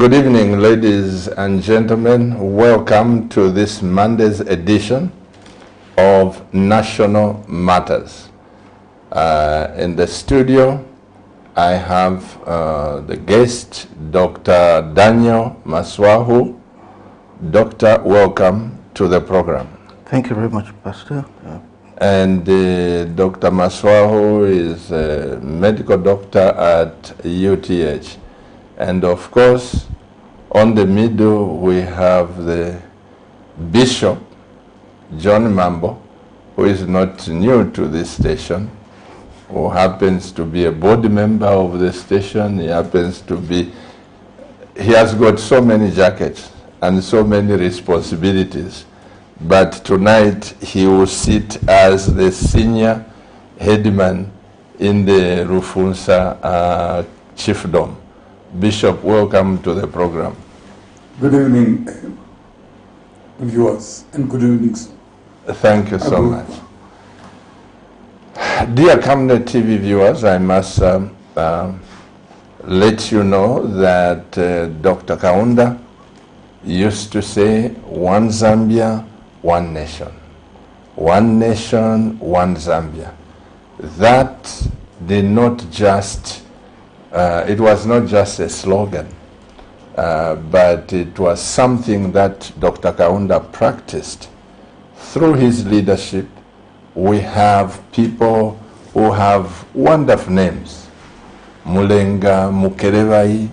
Good evening, ladies and gentlemen. Welcome to this Monday's edition of National Matters. In the studio, I have the guest, Dr. Daniel Maswahu. Doctor, welcome to the program. Thank you very much, Pastor. And Dr. Maswahu is a medical doctor at UTH. And of course, on the middle, we have the Bishop, John Mambo, who is not new to this station, who happens to be a board member of the station. He has got so many jackets and so many responsibilities. But tonight, he will sit as the senior headman in the Rufunsa Chiefdom. Bishop, welcome to the program. Good evening, viewers, and good evening. Thank you so much. Dear Camnet TV viewers, I must let you know that Dr. Kaunda used to say, one Zambia, one nation. One nation, one Zambia. That did not just it was not just a slogan, but it was something that Dr. Kaunda practiced. Through his leadership, we have people who have wonderful names. Mulenga Mukerevai,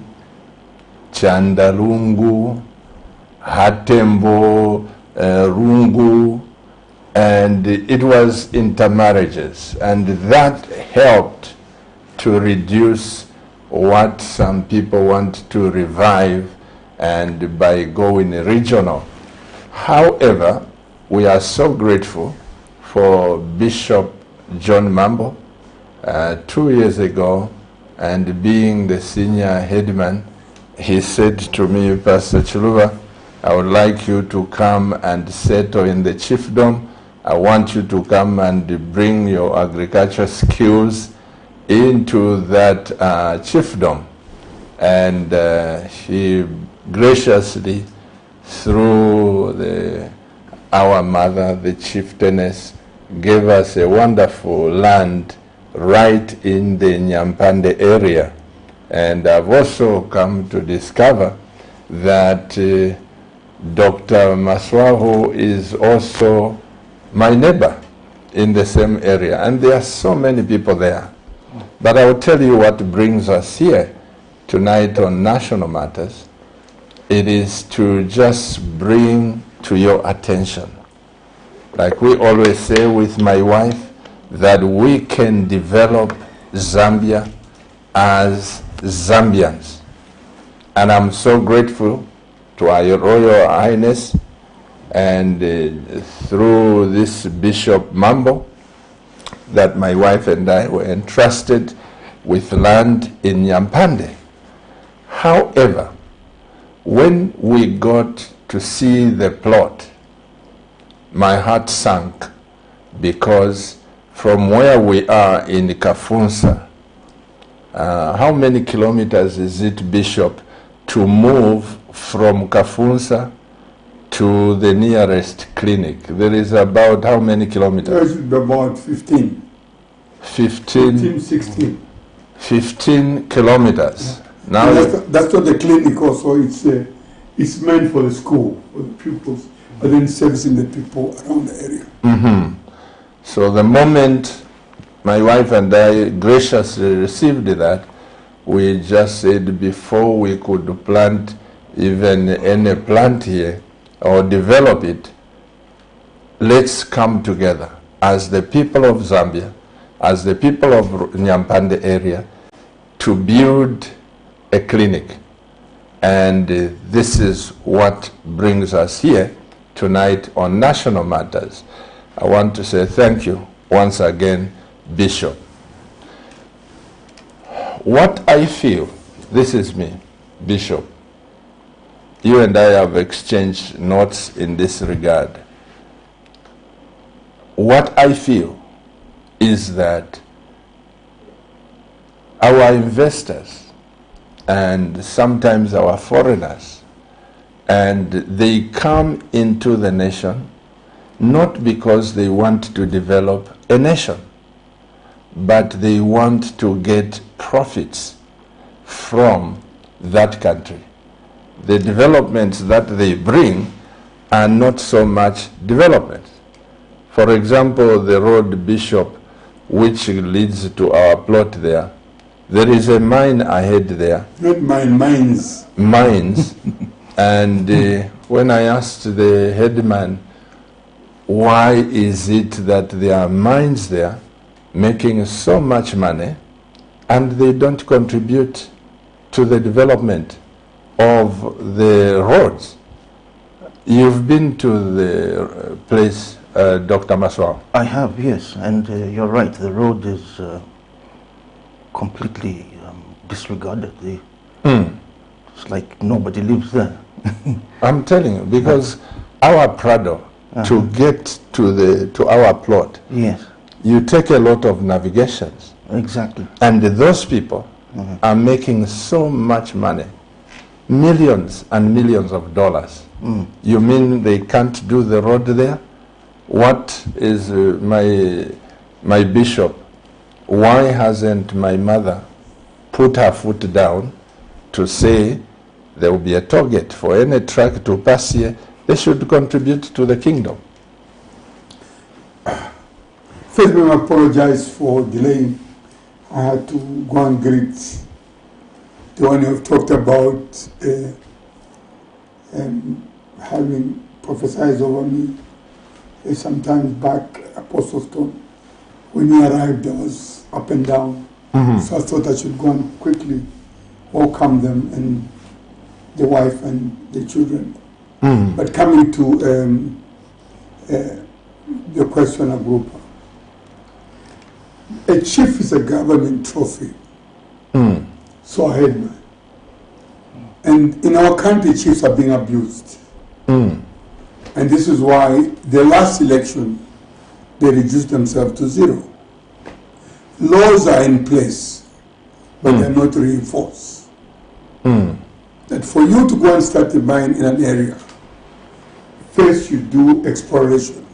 Chandalungu, Hatembo, Rungu, and it was intermarriages, and that helped to reduce what some people want to revive and by going regional. However, we are so grateful for Bishop John Mambo 2 years ago, and being the senior headman, he said to me, Pastor Chiluba, I would like you to come and settle in the chiefdom. I want you to come and bring your agricultural skills into that chiefdom. And he graciously, through our mother, the chieftainess, gave us a wonderful land right in the Nyampande area. And I've also come to discover that Dr. Maswahu is also my neighbor in the same area. And there are so many people there. But I will tell you what brings us here tonight on National Matters. It is to just bring to your attention, like we always say with my wife, that we can develop Zambia as Zambians. And I'm so grateful to our Royal Highness and through this Bishop Mambo, that my wife and I were entrusted with land in Nyampande. However, when we got to see the plot, my heart sank, because from where we are in Kafunsa, how many kilometers is it, Bishop, to move from Kafunsa to the nearest clinic? There is about how many kilometers? About 15. 16. 15 kilometers. Now that's what the clinic also, it's meant for the school, for the pupils, but then servicing the people around the area. Mm-hmm. So the moment my wife and I graciously received that, we just said, before we could plant even any plant here or develop it, let's come together as the people of Zambia, as the people of Nyampande area, to build a clinic. And this is what brings us here tonight on National Matters. I want to say thank you once again, Bishop. What I feel, this is me, Bishop. You and I have exchanged notes in this regard. What I feel is that our investors and sometimes our foreigners, and they come into the nation not because they want to develop a nation, but they want to get profits from that country. The developments that they bring are not so much development. For example, the road Bishop, which leads to our plot there, there is a mine ahead there. Not mine, mines. Mines. And when I asked the headman, why is it that there are mines there making so much money and they don't contribute to the development of the roads? You've been to the place, Dr. Maswao? I have, yes, and you're right. The road is completely disregarded. It's like nobody lives there. I'm telling you, because our Prado, to get to our plot, Yes, you take a lot of navigations, exactly. and those people are making so much money, millions and millions of dollars. You mean they can't do the road there? What is my bishop? Why hasn't my mother put her foot down to say there will be a target for any truck to pass here? They should contribute to the kingdom. First, I apologize for delaying. I had to go and greet the one you have talked about having prophesied over me some time back, Apostle Stone. When you arrived, I was up and down. So I thought I should go and quickly welcome them and the wife and the children. But coming to the question of group, a chief is a government trophy. So I heard man. And in our country, chiefs are being abused. And this is why the last election, they reduced themselves to 0. Laws are in place, but they're not reinforced. That for you to go and start a mine in an area, first you do exploration.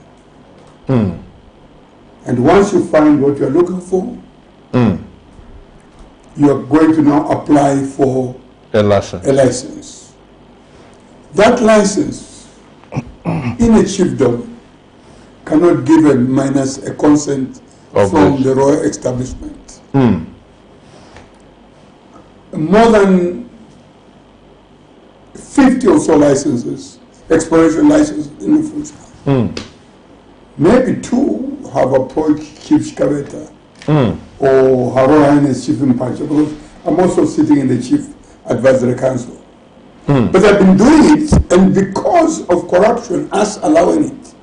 And once you find what you're looking for, you're going to now apply for A license. That license in a chiefdom cannot give a minus a consent from the royal establishment. More than 50 or so licenses, exploration licenses in Ufunza. Maybe 2 have approached Chief Shikabeta or Her Royal Highness Chief Mpacha, because I'm also sitting in the Chief Advisory Council. But I've been doing it, and because of corruption, us allowing it.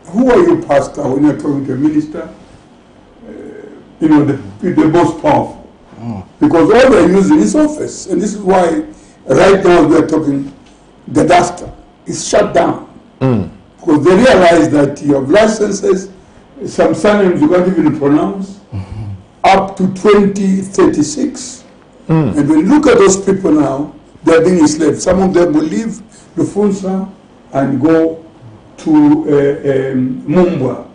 Who are you, pastor, when you're talking to a minister? The most powerful. Because all they're using is office. And this is why right now we're talking, the Gadasta is shut down. Because they realize that you have licenses, some surnames you can't even pronounce, up to 2036. And when you look at those people now, they're being enslaved. Some of them will leave Lufunsa and go to Mumbwa.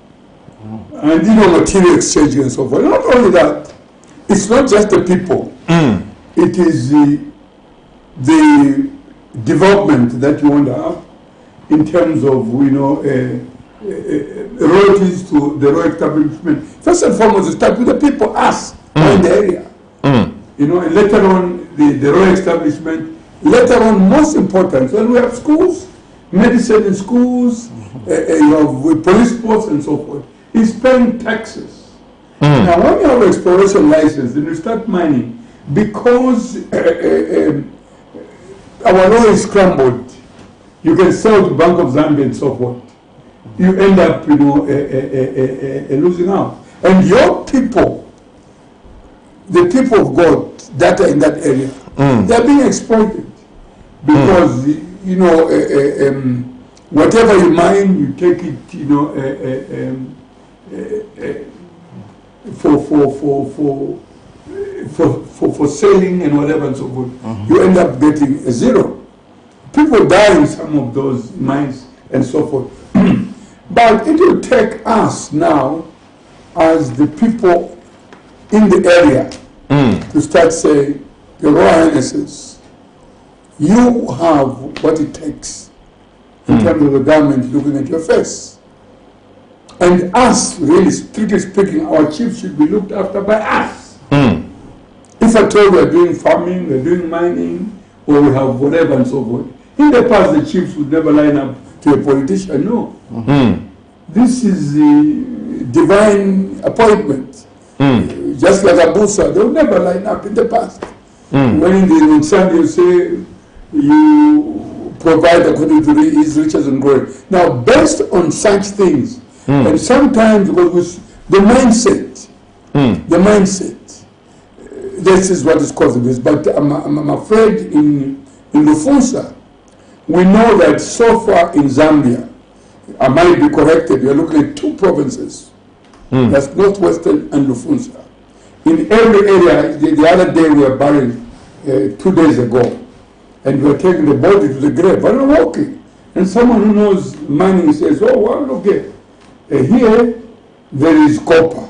And material exchange and so forth. Not only that, it's not just the people. It is the development that you want to have in terms of, royalties to the royal establishment. First and foremost, you start with the people, us, in the area. And later on, the royal establishment. Later on, most important, when we have schools, medicine in schools, you have police posts and so forth, is paying taxes. Now, when you have an exploration license, then you start mining, because our law is scrambled. You can sell to Bank of Zambia and so forth. You end up, losing out. And your people, the people of God that are in that area, they are being exploited. Because, whatever you mine, you take it, for for selling and whatever and so forth, you end up getting a zero. People die in some of those mines and so forth. But it will take us now, as the people in the area, to start saying, Your Royal Highnesses, you have what it takes in terms of the government looking at your face. And us, really, strictly speaking, our chiefs should be looked after by us. If at all we're doing farming, we're doing mining, or we have whatever and so forth. In the past, the chiefs would never line up to a politician, no. This is the divine appointment. Just like Abusa, they would never line up in the past. When in Sunday you say you provide according to his riches and glory. Now, based on such things, and sometimes because the mindset, this is what is causing this. But I'm afraid in Lufunsa, we know that so far in Zambia, I might be corrected, you're looking at 2 provinces. That's Northwestern and Lufunsa. In every area, the other day we were buried 2 days ago, and we were taking the body to the grave, and we're walking. And someone who knows mining says, oh, well, look here there is copper,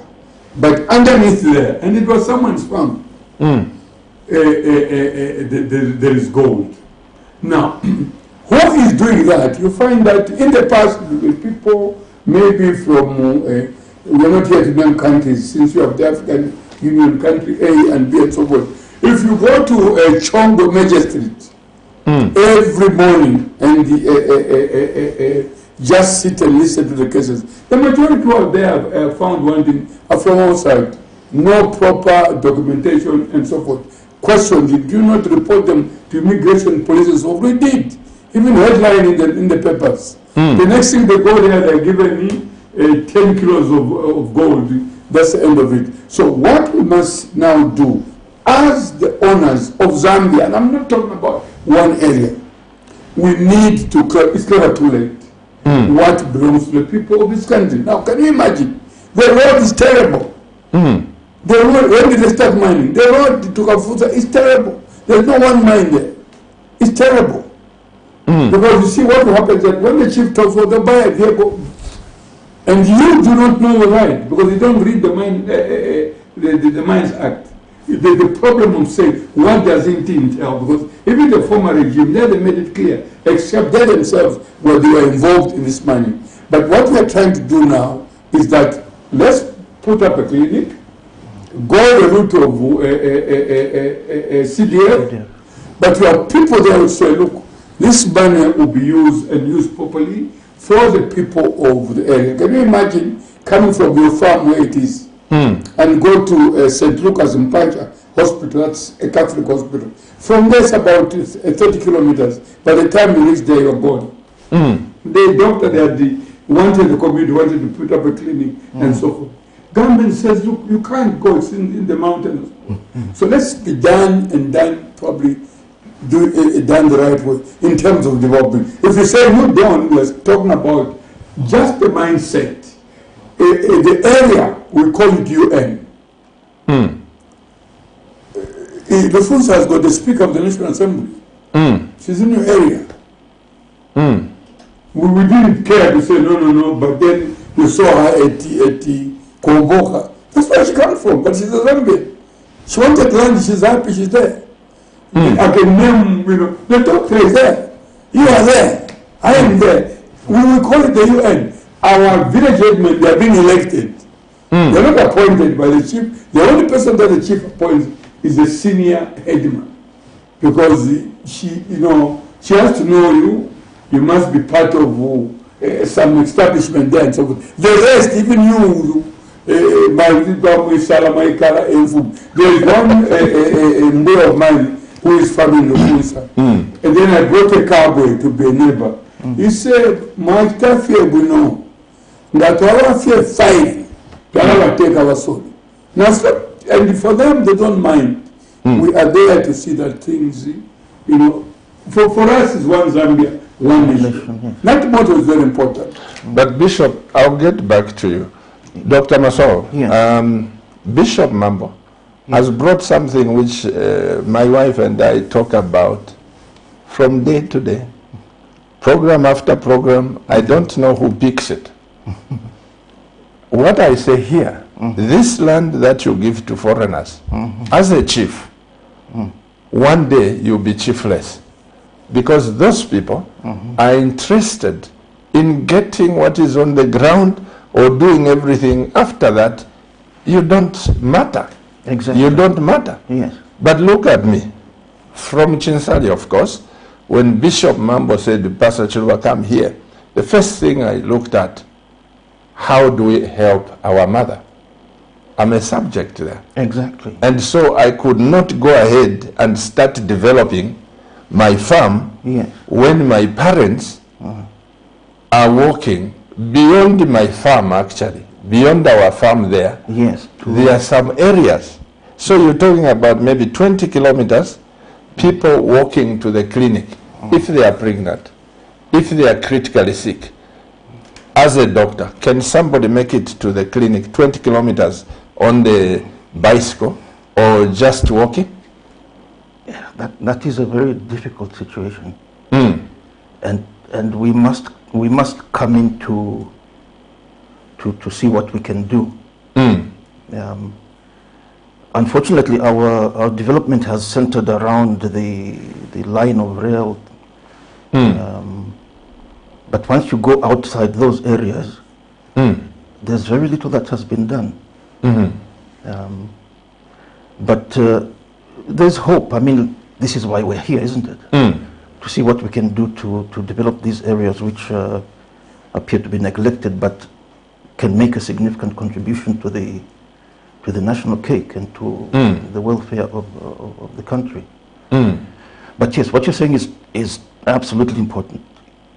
but underneath there, and it was someone's farm, there is gold. Now, who is doing that? You find that in the past, people maybe from, we're not yet in name countries, since you have the African Union country A and B and so forth. If you go to Chongo Magistrate every morning and just sit and listen to the cases, the majority who are there found wanting are from outside. No proper documentation and so forth. Questions, you do not report them to immigration police. So we did. Even headline in the papers. The next thing they go there, they're giving me 10 kilos of gold. That's the end of it. So what we must now do, as the owners of Zambia, and I'm not talking about one area, we need to, it's never too late, what belongs to the people of this country. Now, can you imagine? The road is terrible. The road, when did they start mining? The road to Kafusa is terrible. There's no one mine there. It's terrible. Because you see what happens that when the chief talks, well, they buy a vehicle, and you do not know the right because you don't read the Mines Act. The problem of saying what does it entail, because even the former regime, they made it clear, except they themselves they were involved in this mining. But what we are trying to do now is that let's put up a clinic, go the route of CDF, but you have people there who say, look, this money will be used and used properly for the people of the area. Can you imagine coming from your farm where it is and go to St. Lucas in Pancha Hospital, that's a Catholic hospital. From there it's about 30 kilometers. By the time you reach there, you're gone. The doctor there wanted the community, wanted to put up a clinic and so forth. Government says, look, you can't go, it's in the mountains. So let's be done and done probably done the right way in terms of development. If you say you don't, we're talking about just the mindset. The area, we call it UN. Lufunsa has got the Speaker of the National Assembly. She's in your area. We didn't care to say no, but then we saw her at Kongoka. That's where she comes from, but she's a Zambian. She wanted land, she's happy, she's there. I can name, the doctor is there. You are there. I am there. We will call it the UN. Our village headmen, they are being elected. They are not appointed by the chief. The only person that the chief appoints is the senior headman. Because she has to know you. You must be part of some establishment there and so forth. The rest, even you, there is one boy of mine who is farming Lufunsa. And then I brought a cowboy to be a neighbor. He said, my staff here, we know that our fear 5, that take our soul. Now, and for them, they don't mind. We are there to see that things, for us, it's one Zambia, one nation. That motto is very important. But Bishop, I'll get back to you. Dr. Masoro, Yes. Bishop Mambo, has brought something which my wife and I talk about from day to day, program after program. I don't know who picks it. What I say here, this land that you give to foreigners, as a chief, one day you'll be chiefless, because those people are interested in getting what is on the ground or doing everything after that. You don't matter. Exactly. You don't matter. Yes. But look at me. From Chinsali, of course, when Bishop Mambo said, Pastor Chiluba, come here, the first thing I looked at, how do we help our mother? I'm a subject there. Exactly. And so I could not go ahead and start developing my farm when my parents are working beyond my farm, actually, beyond our farm there. Yes. There are some areas. So you're talking about maybe 20 kilometers, people walking to the clinic if they are pregnant, if they are critically sick. As a doctor, can somebody make it to the clinic 20 kilometers on the bicycle or just walking? Yeah, that is a very difficult situation. And we must come in to see what we can do. Unfortunately, our development has centered around the line of rail. But once you go outside those areas, there's very little that has been done. But there's hope. I mean, this is why we're here, isn't it? To see what we can do to develop these areas which appear to be neglected, but can make a significant contribution to the national cake and to the welfare of the country. But yes, what you're saying is absolutely important.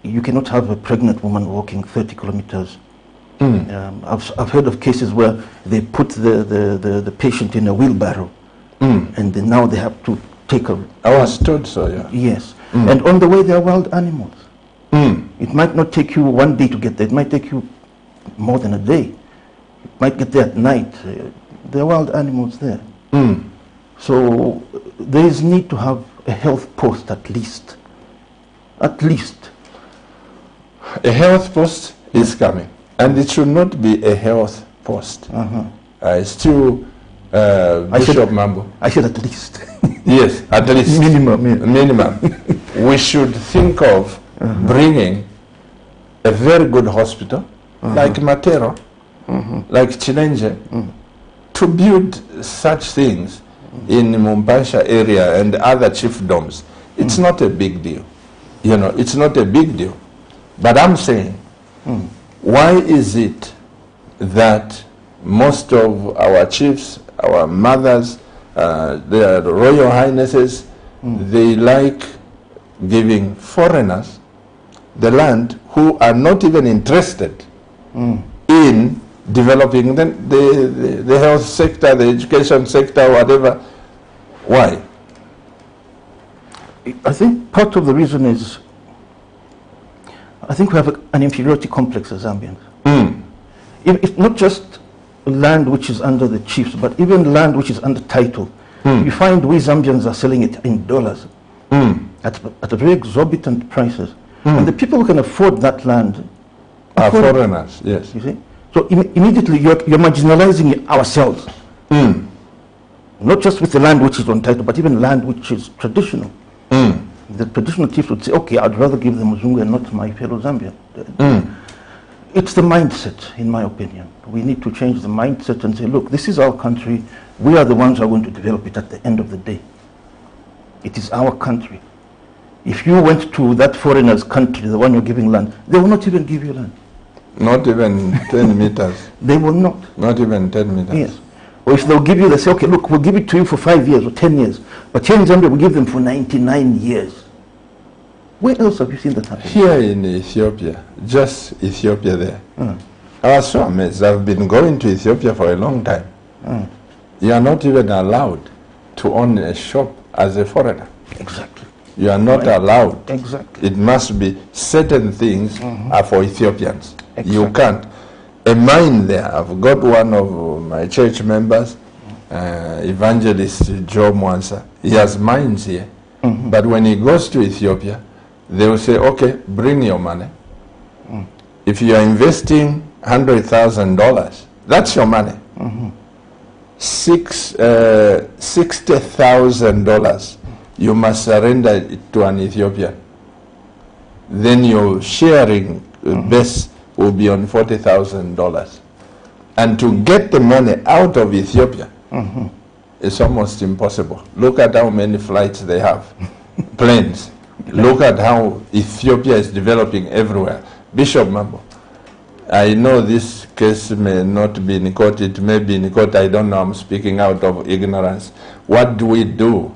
You cannot have a pregnant woman walking 30 kilometers. I've heard of cases where they put the patient in a wheelbarrow, and then now they have to take her. I was told so, yeah. Yes. And on the way there are wild animals. It might not take you one day to get there. It might take you more than a day. It might get there at night. There are wild animals there. So there is need to have a health post at least. At least. A health post is coming. And it should not be a health post. Still, Bishop Mambo. I said at least. Yes, at least. Minimum. We should think of bringing a very good hospital, like Matero, like Chilenje, to build such things in Mumbasha area and other chiefdoms. It's not a big deal. You know, it's not a big deal. But I'm saying, why is it that most of our chiefs, our mothers, their royal highnesses, they like giving foreigners the land who are not even interested in developing the health sector, the education sector, whatever? Why? I think part of the reason is, I think we have an inferiority complex as Zambians. If not just land which is under the chiefs, but even land which is under title. You find we Zambians are selling it in dollars at a very exorbitant prices. And the people who can afford that land are foreigners, yes. You see? So immediately you're marginalizing ourselves. Not just with the land which is on title, but even land which is traditional. The traditional chiefs would say, okay, I'd rather give the Muzungu and not my fellow Zambian. It's the mindset, in my opinion. We need to change the mindset and say, look, this is our country. We are the ones who are going to develop it at the end of the day. It is our country. If you went to that foreigner's country, the one you're giving land, they will not even give you land. Not even 10 meters. They will not. Not even 10 meters. Yes. Or if they'll give you, they say, okay, look, we'll give it to you for 5 years or 10 years. But here in Zambia, we give them for 99 years. Where else have you seen that happen? Here in Ethiopia, just Ethiopia there. I was so amazed. I've been going to Ethiopia for a long time. You are not even allowed to own a shop as a foreigner. Exactly. You are not allowed. Exactly. It must be certain things are for Ethiopians. Exactly. You can't. A mine there, I've got one of my church members, Evangelist Joe Mwansa. He has mines here. But when he goes to Ethiopia, they will say, okay, bring your money. If you are investing $100,000, that's your money. $60,000 you must surrender it to an Ethiopian. Then your sharing base will be on $40,000. And to get the money out of Ethiopia, it's almost impossible. Look at how many flights they have, planes. Look at how Ethiopia is developing everywhere. Bishop Mambo, I know this case may not be in court, it may be in court, I don't know, I'm speaking out of ignorance. What do we do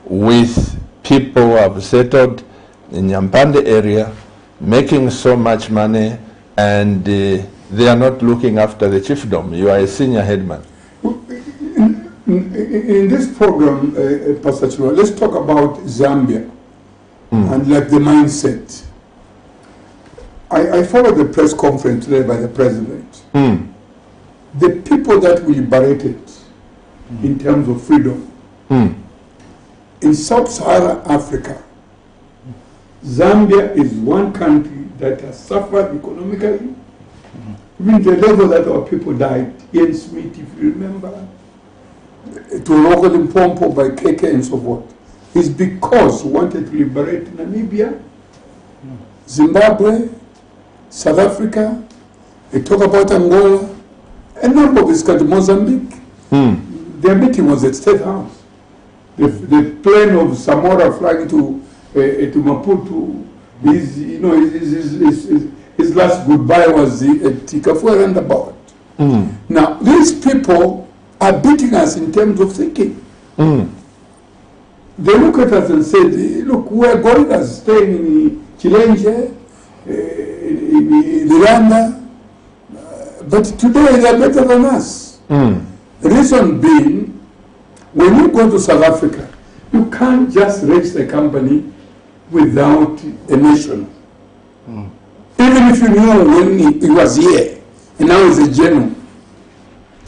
with people who have settled in Nyampande area, making so much money, and they are not looking after the chiefdom? You are a senior headman. In this program, Pastor Chua, let's talk about Zambia and like the mindset. I followed the press conference today by the president. The people that we liberated in terms of freedom in sub-Saharan Africa, Zambia is one country that has suffered economically, even the level that our people died. Ian Smith, if you remember, to Roko Limpopo by KK and so forth, is because we wanted to liberate Namibia, Zimbabwe, South Africa, they talk about Angola, a number of these countries, Mozambique. Their meeting was at State House. The plane of Samora flying to Maputo, his last goodbye was at Kafue roundabout. Now, these people are beating us in terms of thinking. They look at us and say, look, we are going as staying in Chilenge, in Rwanda, but today they are better than us. The reason being, when you go to South Africa, you can't just register a company without a nation. Even if you knew when he was here, and now he's a general,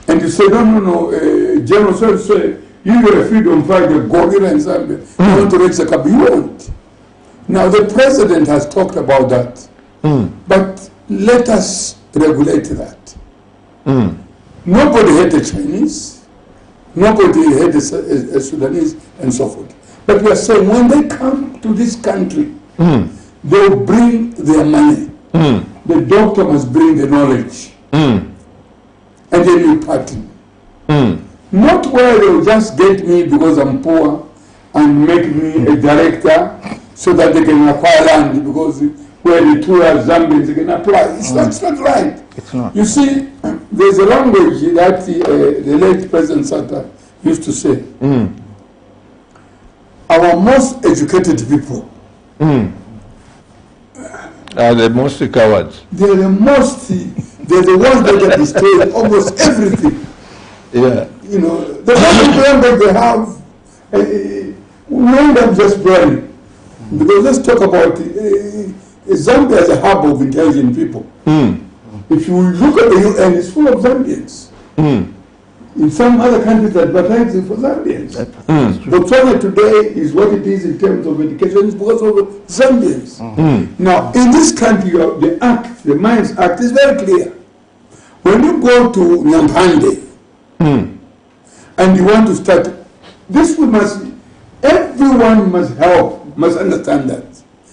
and you say, no, General, so you're a freedom fighter, gorilla in Zambia, you want to register a company, you won't. Now the president has talked about that, but let us regulate that. Nobody hate the Chinese, nobody hate the Sudanese, and so forth. But we are saying when they come to this country, they will bring their money. The doctor must bring the knowledge, and then you party. Not where they will just get me because I'm poor and make me a director so that they can acquire land because where the two are Zambians they can apply. It's not right. It's not. You see, there's a language that the late President Sata used to say. Our most educated people Are the most cowards. they're the ones that have destroyed almost everything. Yeah. You know, the language they have, we end up just burning. Because let's talk about Zambia as a hub of intelligent people. If you look at the UN, it's full of Zambians. In some other countries advertising for Zambians. Botswana today is what it is in terms of education, it's because of Zambians. Now, in this country, the Act, the Mines Act is very clear. When you go to Nyampande and you want to start, everyone must help, must understand that.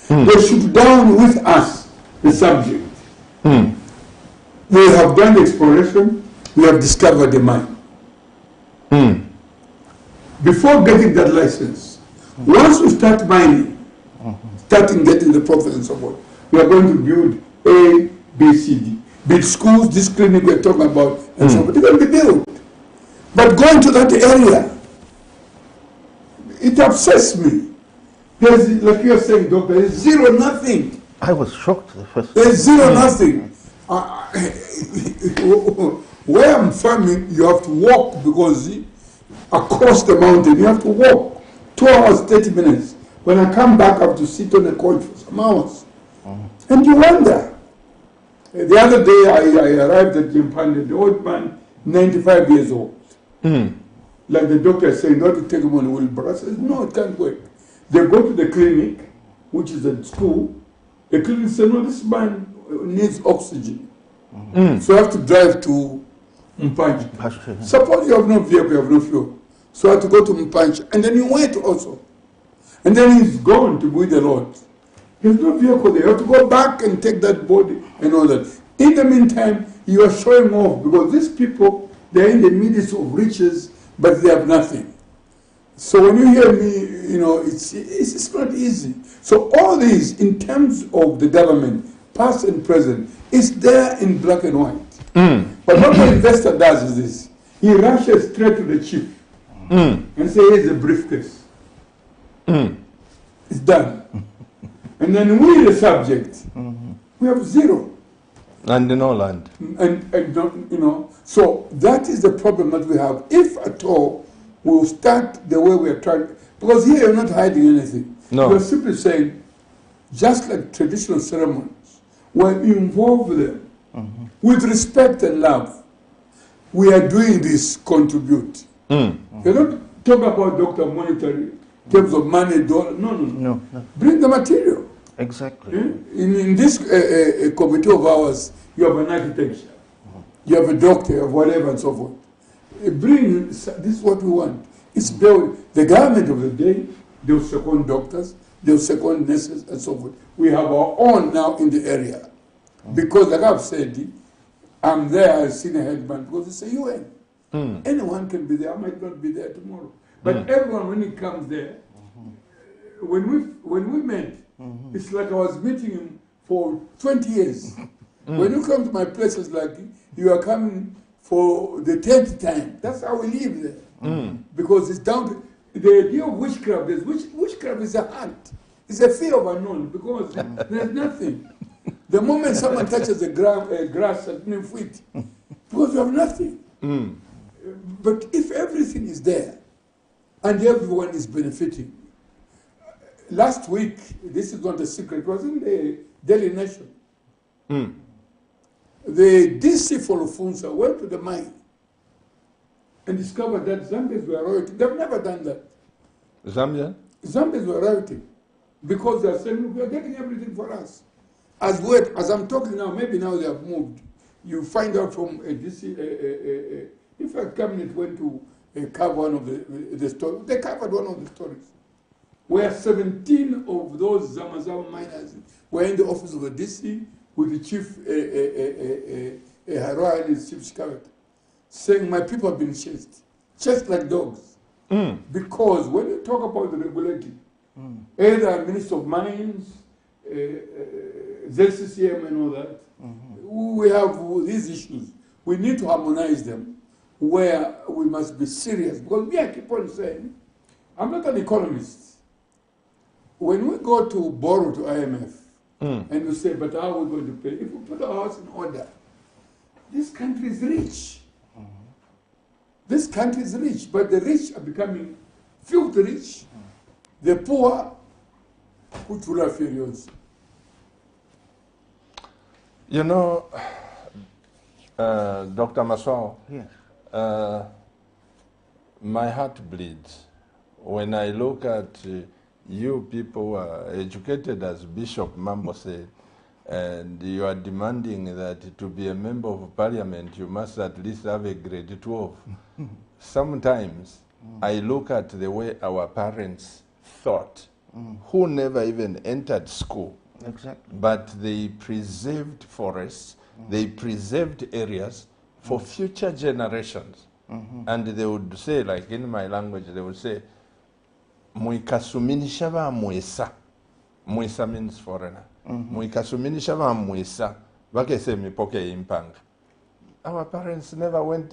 They should down with us the subject. We have done the exploration, we have discovered the mine. Before getting that license, once we start mining, starting getting the profit and so forth, we are going to build A, B, C, D. Build schools, this clinic we're talking about, and so forth. They're going to be built. But going to that area, it upsets me. There's, like you're saying, doctor, there's zero, nothing. I was shocked the first There's zero, nothing. Where I'm farming, you have to walk because across the mountain, you have to walk 2 hours, 30 minutes. When I come back, I have to sit on a coach for some hours. And you wonder. The other day, I arrived at Nyampande, the old man, 95 years old. like the doctor is saying, not to take them on a wheelbarrow. I said, no, it can't work. They go to the clinic, which is at school. The clinic says, no, this man needs oxygen. So I have to drive to Mpanje. Suppose you have no vehicle, you have no fuel. So I have to go to Mpanje. And then you wait also. And then he's gone to be with the Lord. There's no vehicle there. You have to go back and take that body and all that. In the meantime, you are showing off because these people, they're in the midst of riches, but they have nothing. So when you hear me, you know, it's not easy. So all these, in terms of the government, past and present, is there in black and white. But what the investor does is this. He rushes straight to the chief and says, here's a briefcase. It's done. And then we, the subject, we have zero. And no land. And don't, you know, so that is the problem that we have. If at all, we'll start the way we are trying, because here you're not hiding anything. No. You're simply saying, just like traditional ceremonies, when you involve them with respect and love, we are doing this, contribute. You don't talk about doctor monetary, in terms of money, dollar, no. Bring the material. Exactly. In this committee of ours, you have an architecture, you have a doctor, you have whatever and so forth. This is what we want. It's built. The government of the day, they'll second doctors, they'll second nurses and so forth. We have our own now in the area. Because like I've said, I'm there as senior headman because it's a UN. Anyone can be there. I might not be there tomorrow. But everyone, when he comes there, when we met, it's like I was meeting him for 20 years. When you come to my place, it's like you are coming for the 10th time. That's how we live there. Because it's down to the idea of witchcraft. Witchcraft is a hunt. It's a fear of unknown because there's nothing. The moment someone touches the grass at 9 feet, because you have nothing. But if everything is there and everyone is benefiting, last week, this is not a secret, it was in the Daily Nation. The DC for Lufunsa went to the mine and discovered that Zambians were rioting. They've never done that. Zambians were rioting because they are saying, we are getting everything for us. As I'm talking now, maybe now they have moved. You find out from a DC, in fact, Cabinet went to cover one of the stories. They covered one of the stories where 17 of those Zamazama miners were in the office of the DC with the chief, Haroa and his chief scout, saying, my people have been chased like dogs. Because when you talk about the regulating, either Minister of Mines, ZCCM and all that, we have these issues. We need to harmonize them where we must be serious. Because I keep on saying, I'm not an economist. When we go to borrow to IMF, and we say, but how are we going to pay? If we put our house in order, this country is rich. This country is rich, but the rich are becoming filthy rich. The poor, cultural failures. You know, Dr. Masao, my heart bleeds when I look at you people who are educated, as Bishop Mambo said, and you are demanding that to be a member of parliament, you must at least have a grade 12. Sometimes I look at the way our parents thought, who never even entered school. Exactly. But they preserved forests, they preserved areas for future generations. And they would say, like in my language, they would say, Muikasuminisha va mwesa. Mwesa means foreigner. Muikasuminisha va mwesa. Vakese mipoke impanga. Our parents never went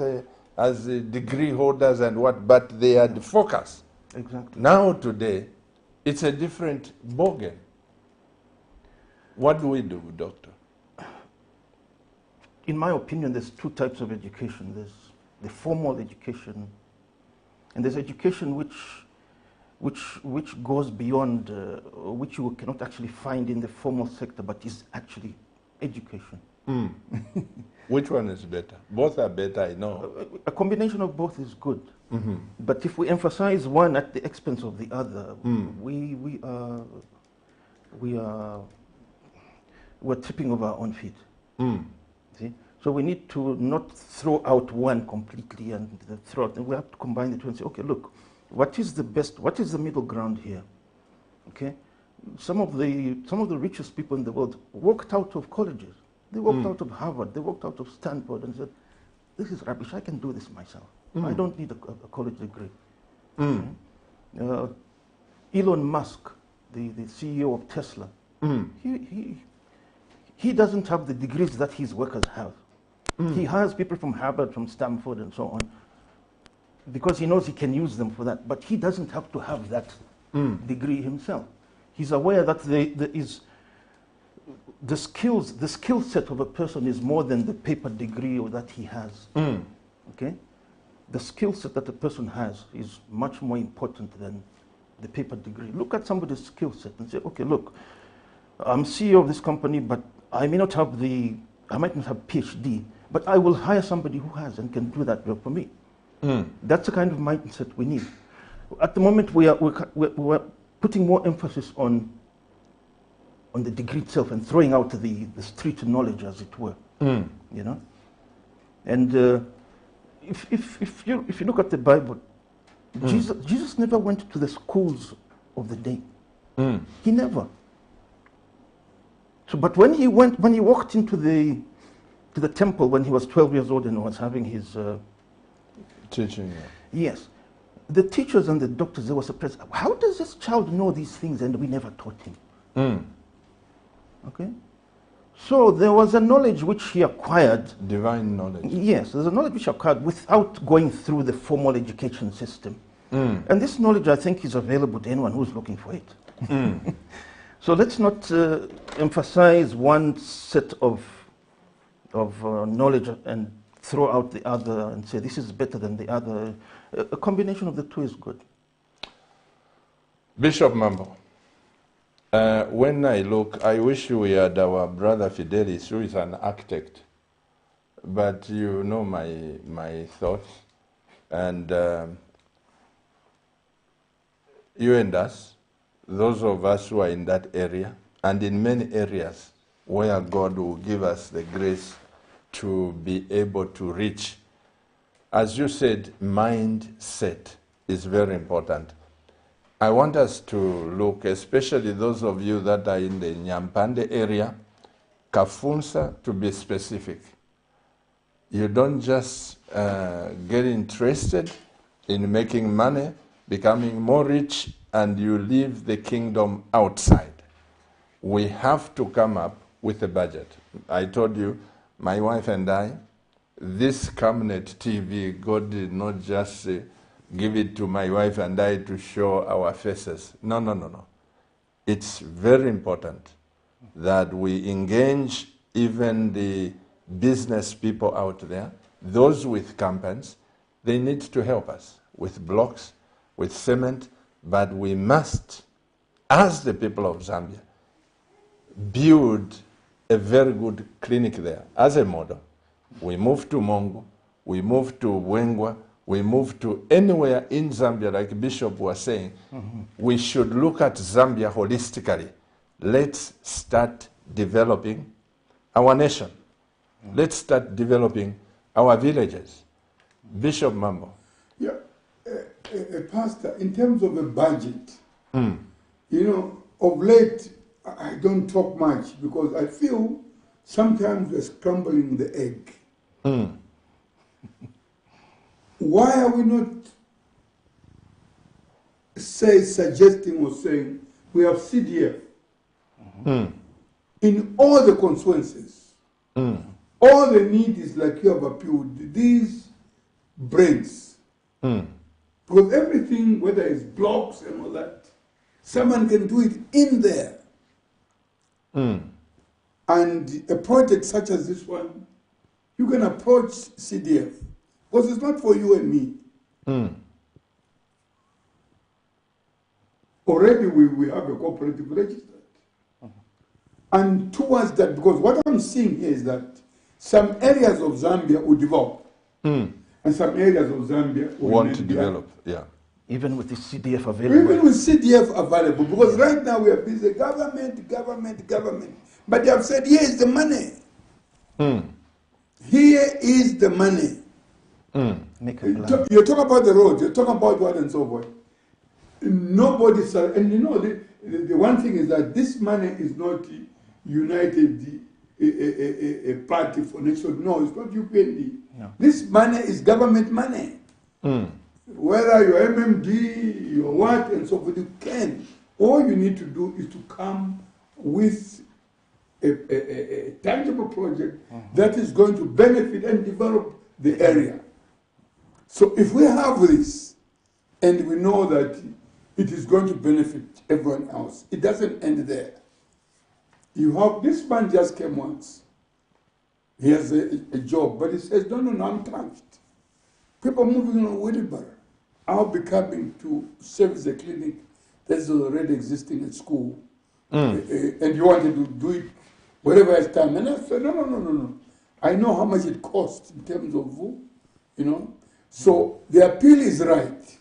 as degree holders and what, but they had focus. Exactly. Now today, it's a different ballgame. What do we do, Doctor? In my opinion, there's two types of education. There's the formal education, and there's education which goes beyond, which you cannot actually find in the formal sector, but is actually education. Which one is better? Both are better, I know. A combination of both is good. But if we emphasize one at the expense of the other, we're tripping over our own feet. See? So we need to not throw out one completely and throw out, and we have to combine the two and say, okay, look, what is the best, what is the middle ground here? Okay? Some of the richest people in the world walked out of colleges. They walked out of Harvard, they walked out of Stanford and said, this is rubbish, I can do this myself. I don't need a college degree. Elon Musk, the CEO of Tesla, he doesn't have the degrees that his workers have. He hires people from Harvard, from Stanford, and so on, because he knows he can use them for that. But he doesn't have to have that degree himself. He's aware that the skill set of a person is more than the paper degree or that he has. Okay, the skill set that a person has is much more important than the paper degree. Look at somebody's skill set and say, okay, look, I'm CEO of this company, but I may not have I might not have PhD, but I will hire somebody who has and can do that job for me. That's the kind of mindset we need. At the moment, we're putting more emphasis on the degree itself and throwing out the street knowledge, as it were. You know, and if you look at the Bible, Jesus never went to the schools of the day. He never. So, but when he walked into the temple when he was 12 years old and was having his teaching. Yes, the teachers and the doctors, they were surprised. How does this child know these things and we never taught him? Okay, so there was a knowledge which he acquired. Divine knowledge. Yes, there's a knowledge which he acquired without going through the formal education system. And this knowledge, I think, is available to anyone who's looking for it. So let's not emphasize one set of knowledge and throw out the other and say this is better than the other. A combination of the two is good. Bishop Mambo, when I look, I wish we had our brother Fidelis, who is an architect, but you know my thoughts, and you and us, those of us who are in that area, and in many areas where God will give us the grace to be able to reach. As you said, mindset is very important. I want us to look, especially those of you that are in the Nyampande area, Kafunsa, to be specific. You don't just get interested in making money, becoming more rich, and you leave the kingdom outside. We have to come up with a budget. I told you, my wife and I, this Camnet TV, God did not just give it to my wife and I to show our faces. No. It's very important that we engage even the business people out there, those with companies. They need to help us with blocks, with cement, but we must, as the people of Zambia, build a very good clinic there as a model. We move to Mongo, we move to Wengwa, we move to anywhere in Zambia, like Bishop was saying. We should look at Zambia holistically. Let's start developing our nation. Let's start developing our villages. Bishop Mambo. Yeah, Pastor, in terms of a budget, you know, of late, I don't talk much because I feel sometimes we're scrambling the egg. Why are we not suggesting or saying we have CDF in all the constituencies? All they need is, like you have appealed, these brains. Because everything, whether it's blocks and all that, someone can do it in there. And a project such as this one, you can approach CDF because it's not for you and me. Already we have a cooperative registered. And towards that, because what I'm seeing here is that some areas of Zambia will develop. And and some areas of Zambia will Want not to be- develop, yeah. Even with the CDF available. Even with CDF available, because right now we are busy government. But they have said, here is the money. Here is the money. Make a plan. You talk about the roads, you talk about what and so forth. Nobody, and you know, the one thing is that this money is not United a party for nation. No, it's not UPND. No. This money is government money. Whether you're MMD, you're what, and so forth, you can. All you need to do is to come with a tangible project that is going to benefit and develop the area. So if we have this, and we know that it is going to benefit everyone else, it doesn't end there. You have, this man just came once. He has a job, but he says, no, I'm trapped. People moving on wheelbarrow. I'll be coming to service a clinic that's already existing at school. And you wanted to do it wherever it's time. And I said, no. I know how much it costs in terms of, you know. So the appeal is right.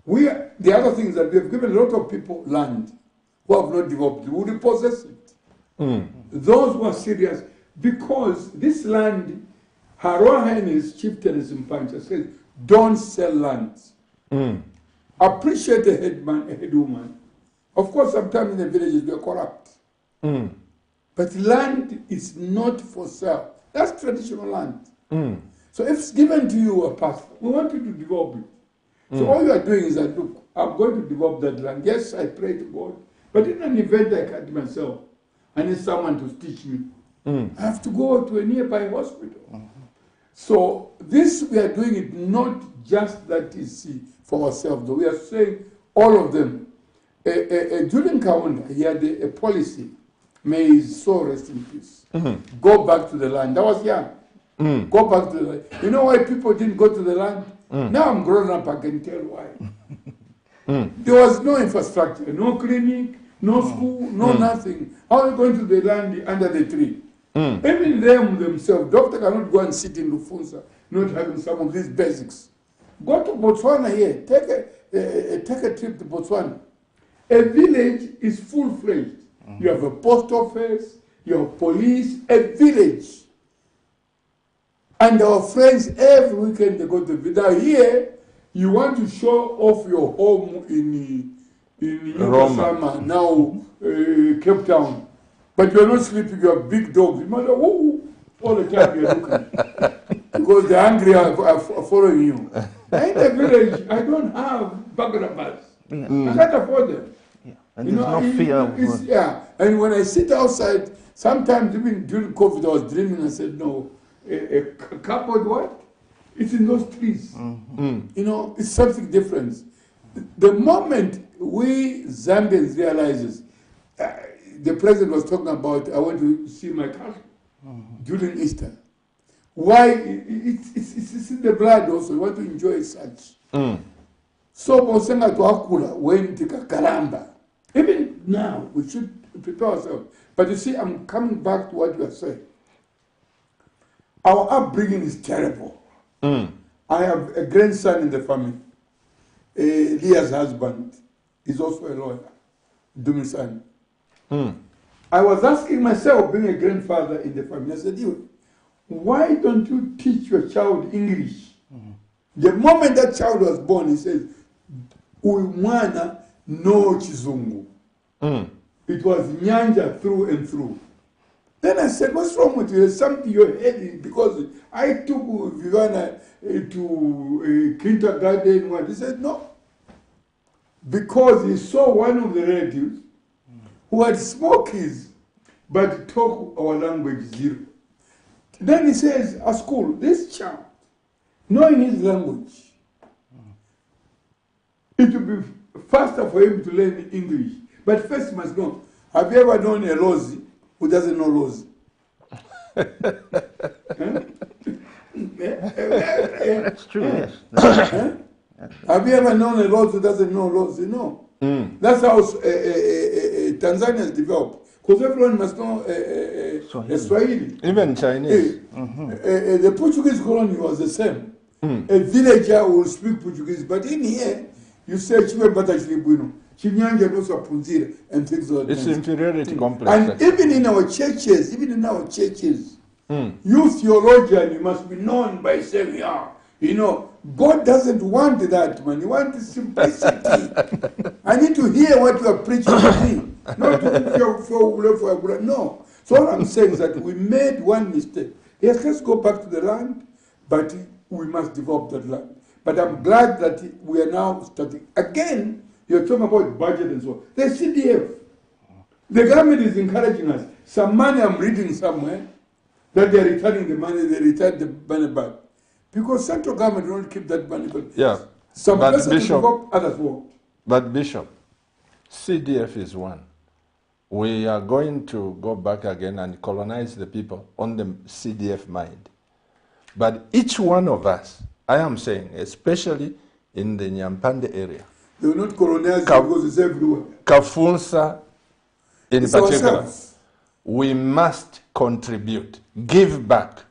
The other thing is that we have given a lot of people land who have not developed it. We repossess it. Those who are serious, because this land, Her Royal Highness Chieftainess in Pancha says, don't sell lands. Appreciate a headman, a headwoman. Of course, sometimes in the villages we are corrupt. But land is not for sale. That's traditional land. So if it's given to you a parcel, we want you to develop it. So all you are doing is that, look, I'm going to develop that land. Yes, I pray to God. But in an event I can't myself, I need someone to teach me. I have to go to a nearby hospital. So this, we are doing it not just that is for ourselves, though. We are saying all of them. Julian Kaunda, he had a policy. May his soul rest in peace. Go back to the land. I was young. Go back to the land. You know why people didn't go to the land? Now I'm grown up, I can tell why. There was no infrastructure, no clinic, no school, no nothing. How are you going to the land under the tree? Even them themselves, doctor cannot go and sit in Lufunza, not having some of these basics. Go to Botswana here, take a trip to Botswana. A village is full-fledged. You have a post office, you have police, a village. And our friends, every weekend they go to the village. Now here, you want to show off your home in Roma, now Cape Town. But you're not sleeping, you have big dogs. You matter, all the time you're looking. Because the hungry are following you. In the village, I don't have bagrabas. I can't afford them. And there's no fear of... Yeah, and when I sit outside, sometimes even during COVID, I was dreaming, I said, no, a cupboard, what? It's in those trees. You know, it's something different. The moment we Zambians realizes, the president was talking about, I want to see my castle during Easter. Why? It's in the blood also. We want to enjoy such. So, Monsenga to Akula, when Tika Karamba. Even now, we should prepare ourselves. But you see, I'm coming back to what you are saying. Our upbringing is terrible. I have a grandson in the family. Leah's husband is also a lawyer, Dumisan. I was asking myself, being a grandfather in the family, I said, why don't you teach your child English? The moment that child was born, he says, Uimwana no Chizungu. It was Nyanja through and through. Then I said, what's wrong with you? There's something you're heading, because I took Vivana to kindergarten. What? He said, no. Because he saw one of the relatives who had small kids, but talk our language zero. Then he says, at school, this child, knowing his language, it will be faster for him to learn English. But first he must know, have you ever known a Rosie who doesn't know Rosie? That's true, yes. Have you ever known a Rosie who doesn't know Rosie? No. That's how Tanzania has developed. Because everyone must know Swahili. Even Chinese. The Portuguese colony was the same. A villager will speak Portuguese, but in here, you say Chiwe Batachli Bueno, Chinyanja no Sapunzira, and things like that. It's inferiority complex. And actually. even in our churches, you theologian, you must be known by saying, yeah, you know, God doesn't want that, man. He wants simplicity. I need to hear what you are preaching to me. Not for no. So all I'm saying is that we made one mistake. Yes, let's go back to the land, but we must develop that land. But I'm glad that we are now starting. Again, you're talking about budget and so on. The CDF. The government is encouraging us. Some money I'm reading somewhere, that they're returning the money, they return the money back. Because central government don't keep that money. But Yeah. some But places Bishop- develop, others won't. But Bishop, CDF is one. We are going to go back again and colonize the people on the CDF mind. But each one of us, I am saying, especially in the Nyampande area, They will not colonize Ka- because it's everywhere. Kafunsa in It's particular, ourselves. we must contribute, give back.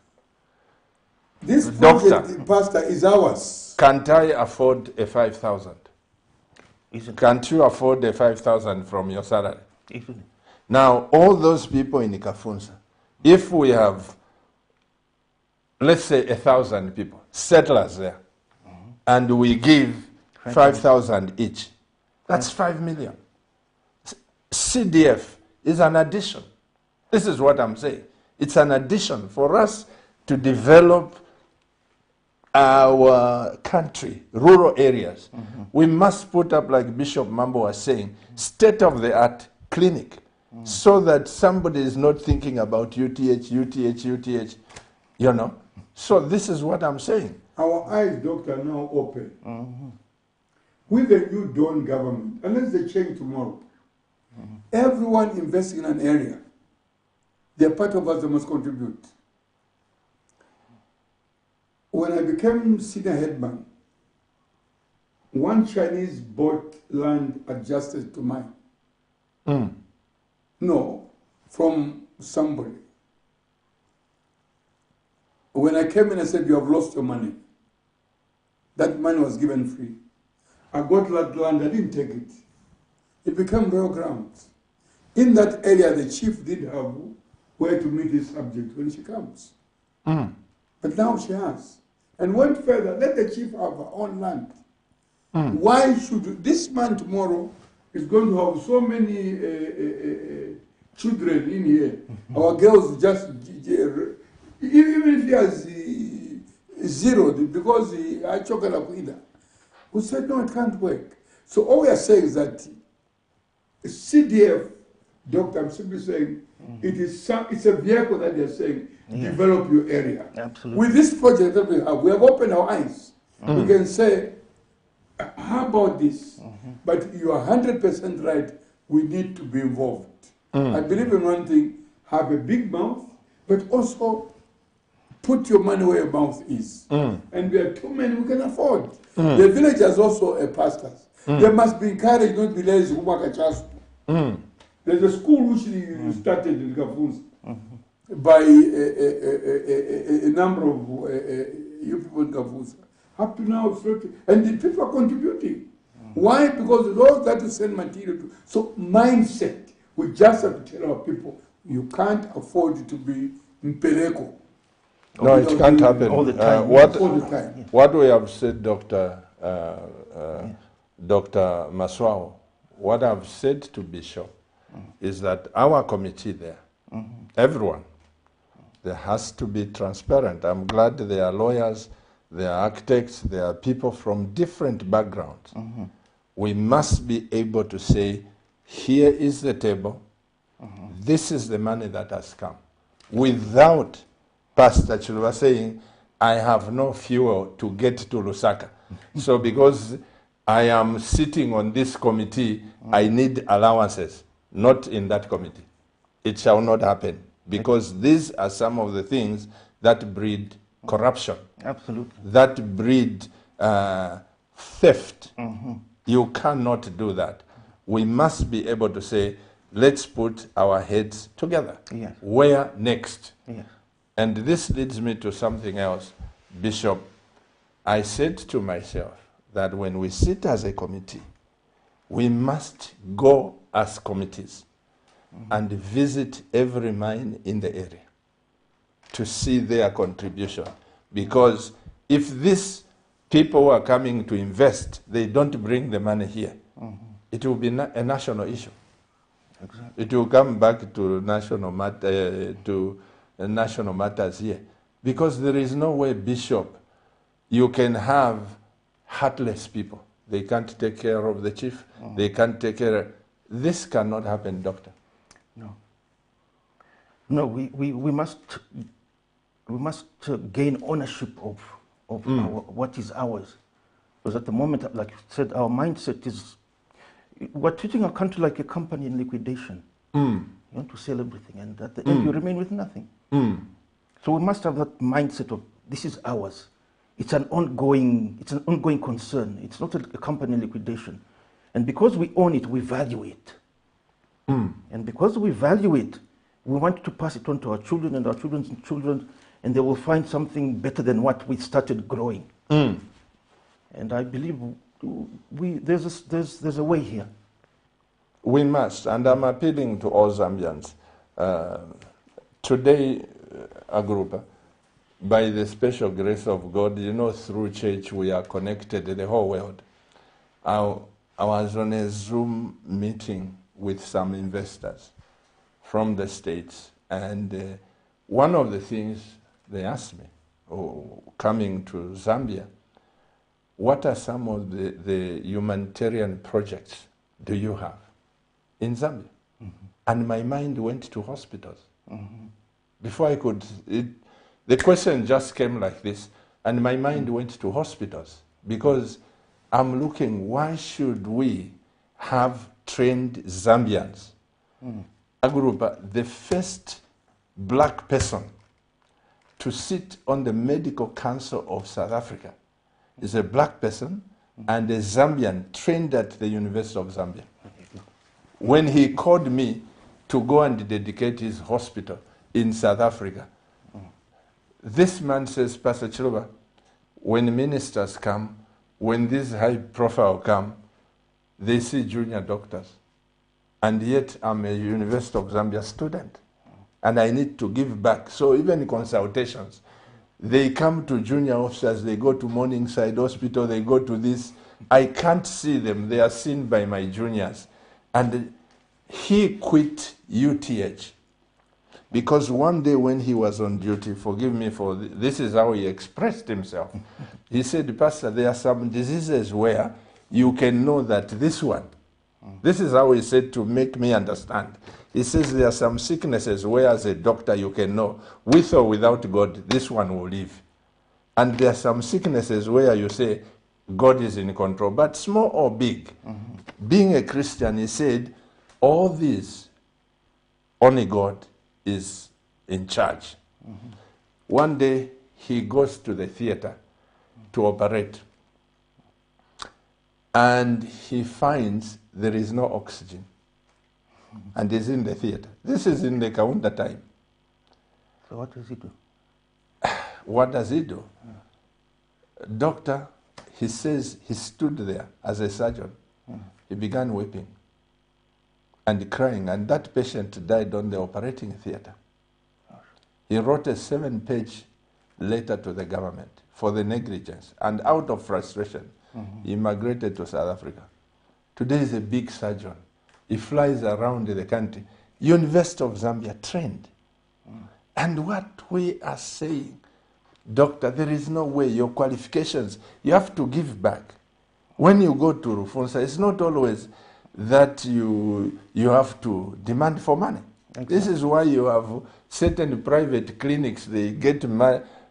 This Doctor. project, Pastor, is ours. Can't I afford a 5,000? Isn't it? Can't you afford a 5,000 from your salary? Isn't it? Now, all those people in Kafunsa, if we have, let's say, 1,000 people, settlers there, and we give 5,000 each, that's 5 million. CDF is an addition. This is what I'm saying. It's an addition for us to develop our country, rural areas. We must put up, like Bishop Mambo was saying, state-of-the-art clinic, so that somebody is not thinking about UTH, you know. So this is what I'm saying. Our eyes, Doctor, are now open. With the new Dawn government, unless they change tomorrow, everyone investing in an area, they're part of us, they must contribute. When I became senior headman, one Chinese bought land adjusted to mine. No, from somebody. When I came in, I said, you have lost your money. That money was given free. I got that land, I didn't take it. It became royal grounds. In that area, the chief did have where to meet his subject when she comes. But now she has. And went further, let the chief have her own land. Why should this man tomorrow is going to have so many children in here? Our girls just, even if he has zero, because I choke at we said, no, it can't work. So all we are saying is that CDF, Doctor, I'm simply saying, it's a vehicle that they're saying, develop your area. Absolutely. With this project that we have opened our eyes. We can say, how about this? But you are 100% right, we need to be involved. I believe in one thing, have a big mouth, but also put your money where your mouth is. And we are too many, we can afford. The villagers also are pastors. They must be encouraged, not be lazy. There's a school which started in Kafunsa by a number of you people in Kafunsa. Up to now, and the people are contributing. Why? Because those that you send material to. So mindset, we just have to tell our people, you can't afford to be Mpeleko. No, it can't happen. all the time. All the time. What we have said, Dr. Dr. Maswao, what I've said to Bishop is that our committee there, everyone, there has to be transparent. I'm glad there are lawyers, there are architects, there are people from different backgrounds. We must be able to say, here is the table, this is the money that has come, without Pastor Chiluba saying, I have no fuel to get to Lusaka. So because I am sitting on this committee, I need allowances. Not in that committee. It shall not happen. Because these are some of the things that breed corruption. Absolutely. That breed theft. You cannot do that. We must be able to say, let's put our heads together. Yes. Where next? Yes. And this leads me to something else, Bishop. I said to myself that when we sit as a committee, we must go as committees and visit every mine in the area to see their contribution. Because if these people who are coming to invest, they don't bring the money here, it will be a national issue. Exactly. It will come back to national matters here. Because there is no way, Bishop, you can have heartless people. They can't take care of the chief. They can't take care. This cannot happen, Doctor. No. No, we must gain ownership of what is ours. Because at the moment, like you said, our mindset is, we're treating our country like a company in liquidation. You want to sell everything, and at the end you remain with nothing. So we must have that mindset of, this is ours. It's an ongoing concern. It's not a company in liquidation. And because we own it, we value it. And because we value it, we want to pass it on to our children and our children's children, and they will find something better than what we started growing. And I believe there's a way here. We must, and I'm appealing to all Zambians. Today, Agrupa, by the special grace of God, you know, through church we are connected to the whole world. I was on a Zoom meeting with some investors from the States, and one of the things they asked me, coming to Zambia, what are some of the humanitarian projects do you have in Zambia? And my mind went to hospitals. Before I could, the question just came like this, and my mind went to hospitals, because I'm looking, why should we have trained Zambians? Agrupa, the first black person to sit on the Medical Council of South Africa is a black person and a Zambian trained at the University of Zambia. When he called me to go and dedicate his hospital in South Africa, this man says, Pastor Chiluba, when ministers come, when these high profile come, they see junior doctors. And yet I'm a University of Zambia student and I need to give back. So even consultations, they come to junior officers, they go to Morningside Hospital, they go to this. I can't see them, they are seen by my juniors. And he quit UTH because one day when he was on duty, forgive me for this is how he expressed himself. He said, Pastor, there are some diseases where you can know that this one, this is how he said to make me understand. He says there are some sicknesses where as a doctor you can know, with or without God, this one will live. And there are some sicknesses where you say, God is in control, but small or big. Being a Christian, he said, all these, only God is in charge. One day, he goes to the theater to operate. And he finds there is no oxygen. And he's in the theater. This is in the Kaunda time. So what does he do? What does he do? Doctor, he says he stood there as a surgeon. He began weeping and crying, and that patient died on the operating theater. He wrote a 7-page letter to the government for the negligence, and out of frustration, he migrated to South Africa. Today he's a big surgeon. He flies around the country. University of Zambia trained. And what we are saying, Doctor, there is no way, your qualifications, you have to give back. When you go to Rufunsa, it's not always that you have to demand for money. Exactly. This is why you have certain private clinics, they get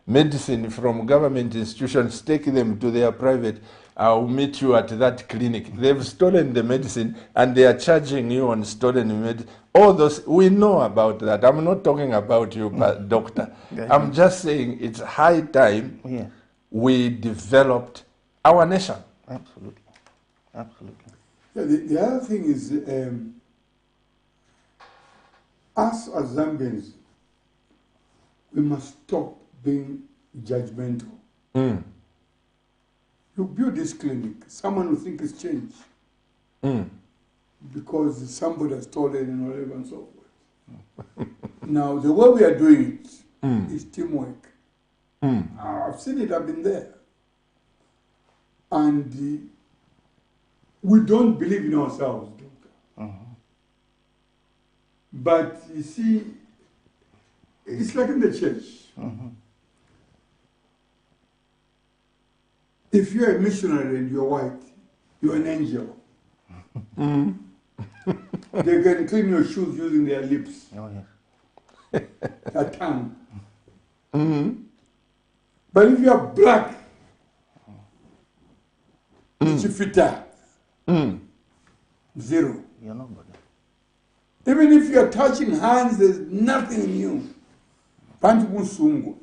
medicine from government institutions, take them to their private, I'll meet you at that clinic. They've stolen the medicine and they are charging you on stolen medicine. All those, we know about that. I'm not talking about you, doctor. I'm just saying it's high time we developed our nation. Absolutely. Absolutely. Yeah, the other thing is, us as Zambians, we must stop being judgmental. You build this clinic, someone will think it's change. Because somebody has stolen and whatever and so forth. Now, the way we are doing it is teamwork. I've seen it, I've been there. And we don't believe in ourselves, Doctor. But you see, it's like in the church. If you're a missionary and you're white, you're an angel. They can clean your shoes using their lips, Oh, yes. their tongue. But if you're black, chifita, zero. You're nobody. Even if you're touching hands, there's nothing in you. Pantu musungu.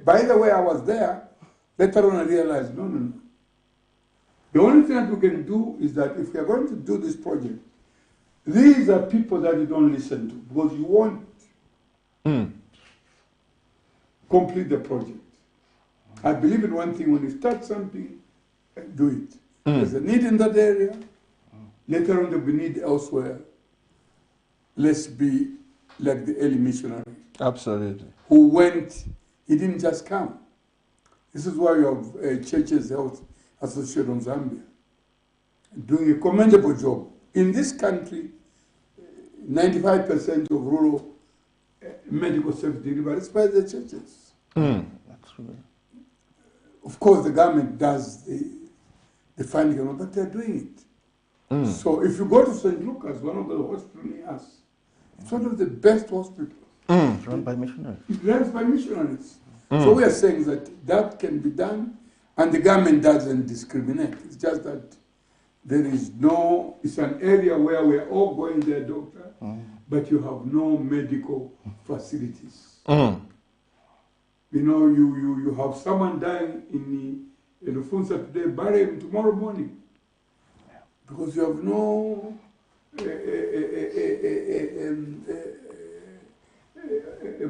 By the way, I was there. Later on, I realized, no. The only thing that we can do is that if we are going to do this project, these are people that you don't listen to because you won't complete the project. I believe in one thing: when you start something, do it. There's a need in that area. Later on, there will be need elsewhere. Let's be like the early missionary. Absolutely. Who went, he didn't just come. This is why you have Churches Health Association of Zambia doing a commendable job. In this country, 95% of rural medical service delivered is by the churches. That's true. Of course, the government does the funding, but they're doing it. So if you go to St. Lucas, one of the hospitals near us, it's one of the best hospitals. It's run by missionaries. It runs by missionaries. So we are saying that can be done, and the government doesn't discriminate. It's just that there is no, it's an area where we are all going there, doctor, but you have no medical facilities. You know, you have someone dying in Rufunza today, bury him tomorrow morning. Because you have no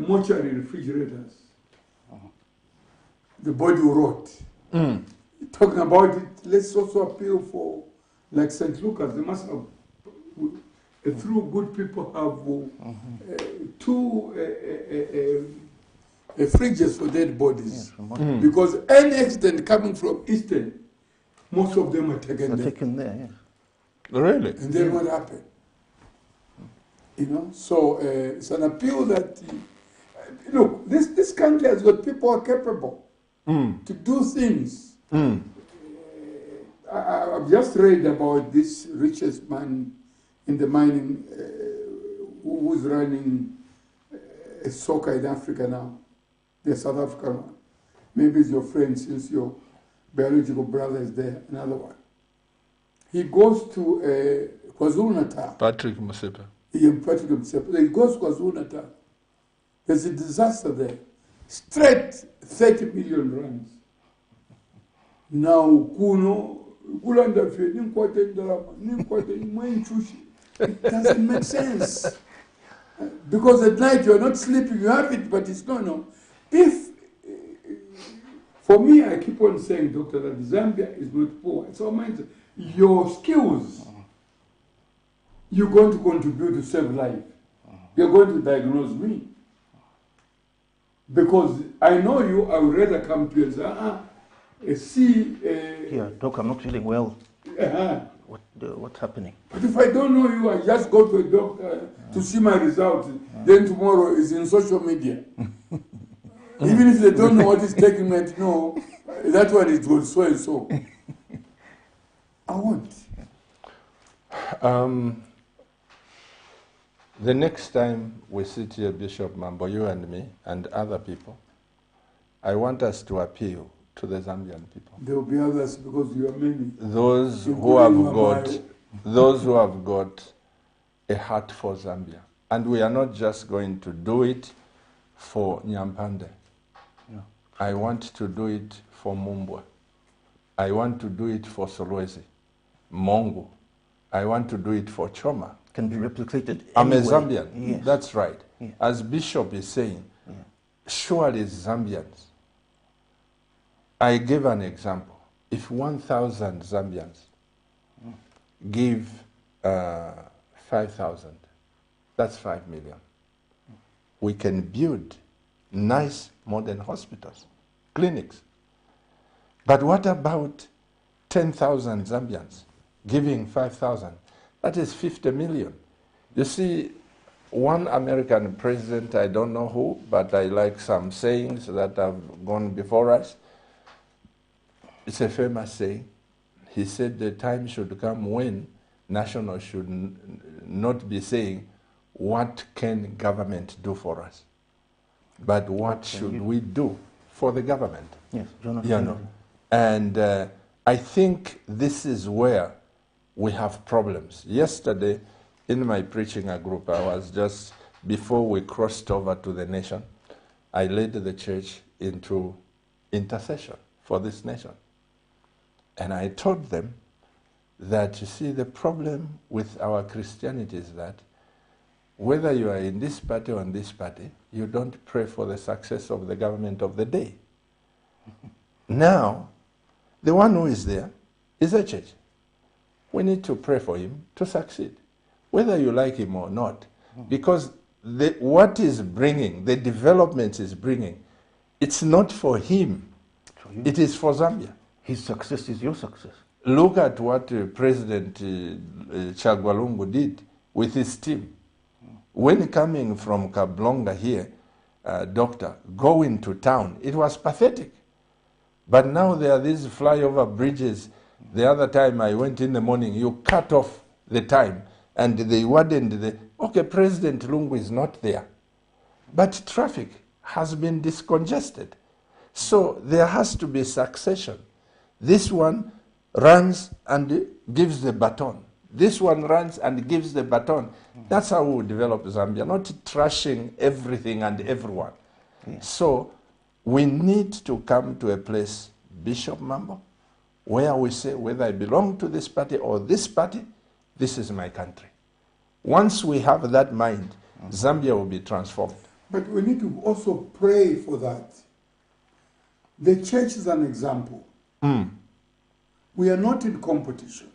mortuary refrigerators. The body will rot. Talking about it, let's also appeal for, like St. Lucas, they must have, through good people have two fridges for dead bodies. Yes, Because any accident coming from Eastern, most of them are taken there. taken there, yes. Really? And then what happened? You know, so it's an appeal that, look, this country has got people who are capable to do things. I've just read about this richest man in the mining who's running soccer in Africa now, the South African one. Maybe it's your friend since your biological brother is there, another one. He goes to KwaZulu-Natal. Patrick Motsepe. He goes to KwaZulu-Natal. There's a disaster there. Straight 30 million rands. Now, it doesn't make sense. Because at night you're not sleeping, you have it, but it's no. If, for me, I keep on saying, doctor, that Zambia is not poor. It's all mindset. Your skills, you're going to contribute to save life. You're going to diagnose me. Because I know you, I would rather come to you and say, Yeah, doc, I'm not feeling well. What's happening? But if I don't know you, I just go to a doctor to see my results. Then tomorrow is in social media. Even if they don't know what is taking me to know, that one is good, so and so. I want. The next time we sit here, Bishop Mambo, you and me, and other people, I want us to appeal to the Zambian people. There will be others because you are many. Those who have got a heart for Zambia. And we are not just going to do it for Nyampande. No. I want to do it for Mumbwa. I want to do it for Solwezi, Mongo. I want to do it for Choma. Can be replicated I'm a anywhere. Zambian. Yes. That's right. Yeah. As Bishop is saying, surely Zambians. I give an example. if 1,000 Zambians give 5,000, that's 5 million. We can build nice modern hospitals, clinics. But what about 10,000 Zambians giving 5,000? That is 50 million. You see, one American president, I don't know who, but I like some sayings that have gone before us. It's a famous saying. He said the time should come when nationals should not be saying, what can government do for us? But what should we do for the government? Yes, Jonathan. You know. And I think this is where we have problems. Yesterday, in my preaching group, I was just, before we crossed over to the nation, I led the church into intercession for this nation. And I told them that, you see, the problem with our Christianity is that whether you are in this party or in this party, you don't pray for the success of the government of the day. Now, the one who is there is a church. We need to pray for him to succeed, whether you like him or not. Because what is bringing, the development is bringing, it's not for him, it is for Zambia. His success is your success. Look at what President Chagwa Lungu did with his team. When coming from Kablonga here, doctor, going to town, it was pathetic. But now there are these flyover bridges. The other time I went in the morning, you cut off the time, and they widened okay, President Lungu is not there. But traffic has been discongested. So there has to be succession. This one runs and gives the baton. This one runs and gives the baton. That's how we develop Zambia, not trashing everything and everyone. Yeah. So we need to come to a place, Bishop Mambo, where we say, whether I belong to this party or this party, this is my country. Once we have that mind, Zambia will be transformed. But we need to also pray for that. The church is an example. We are not in competition.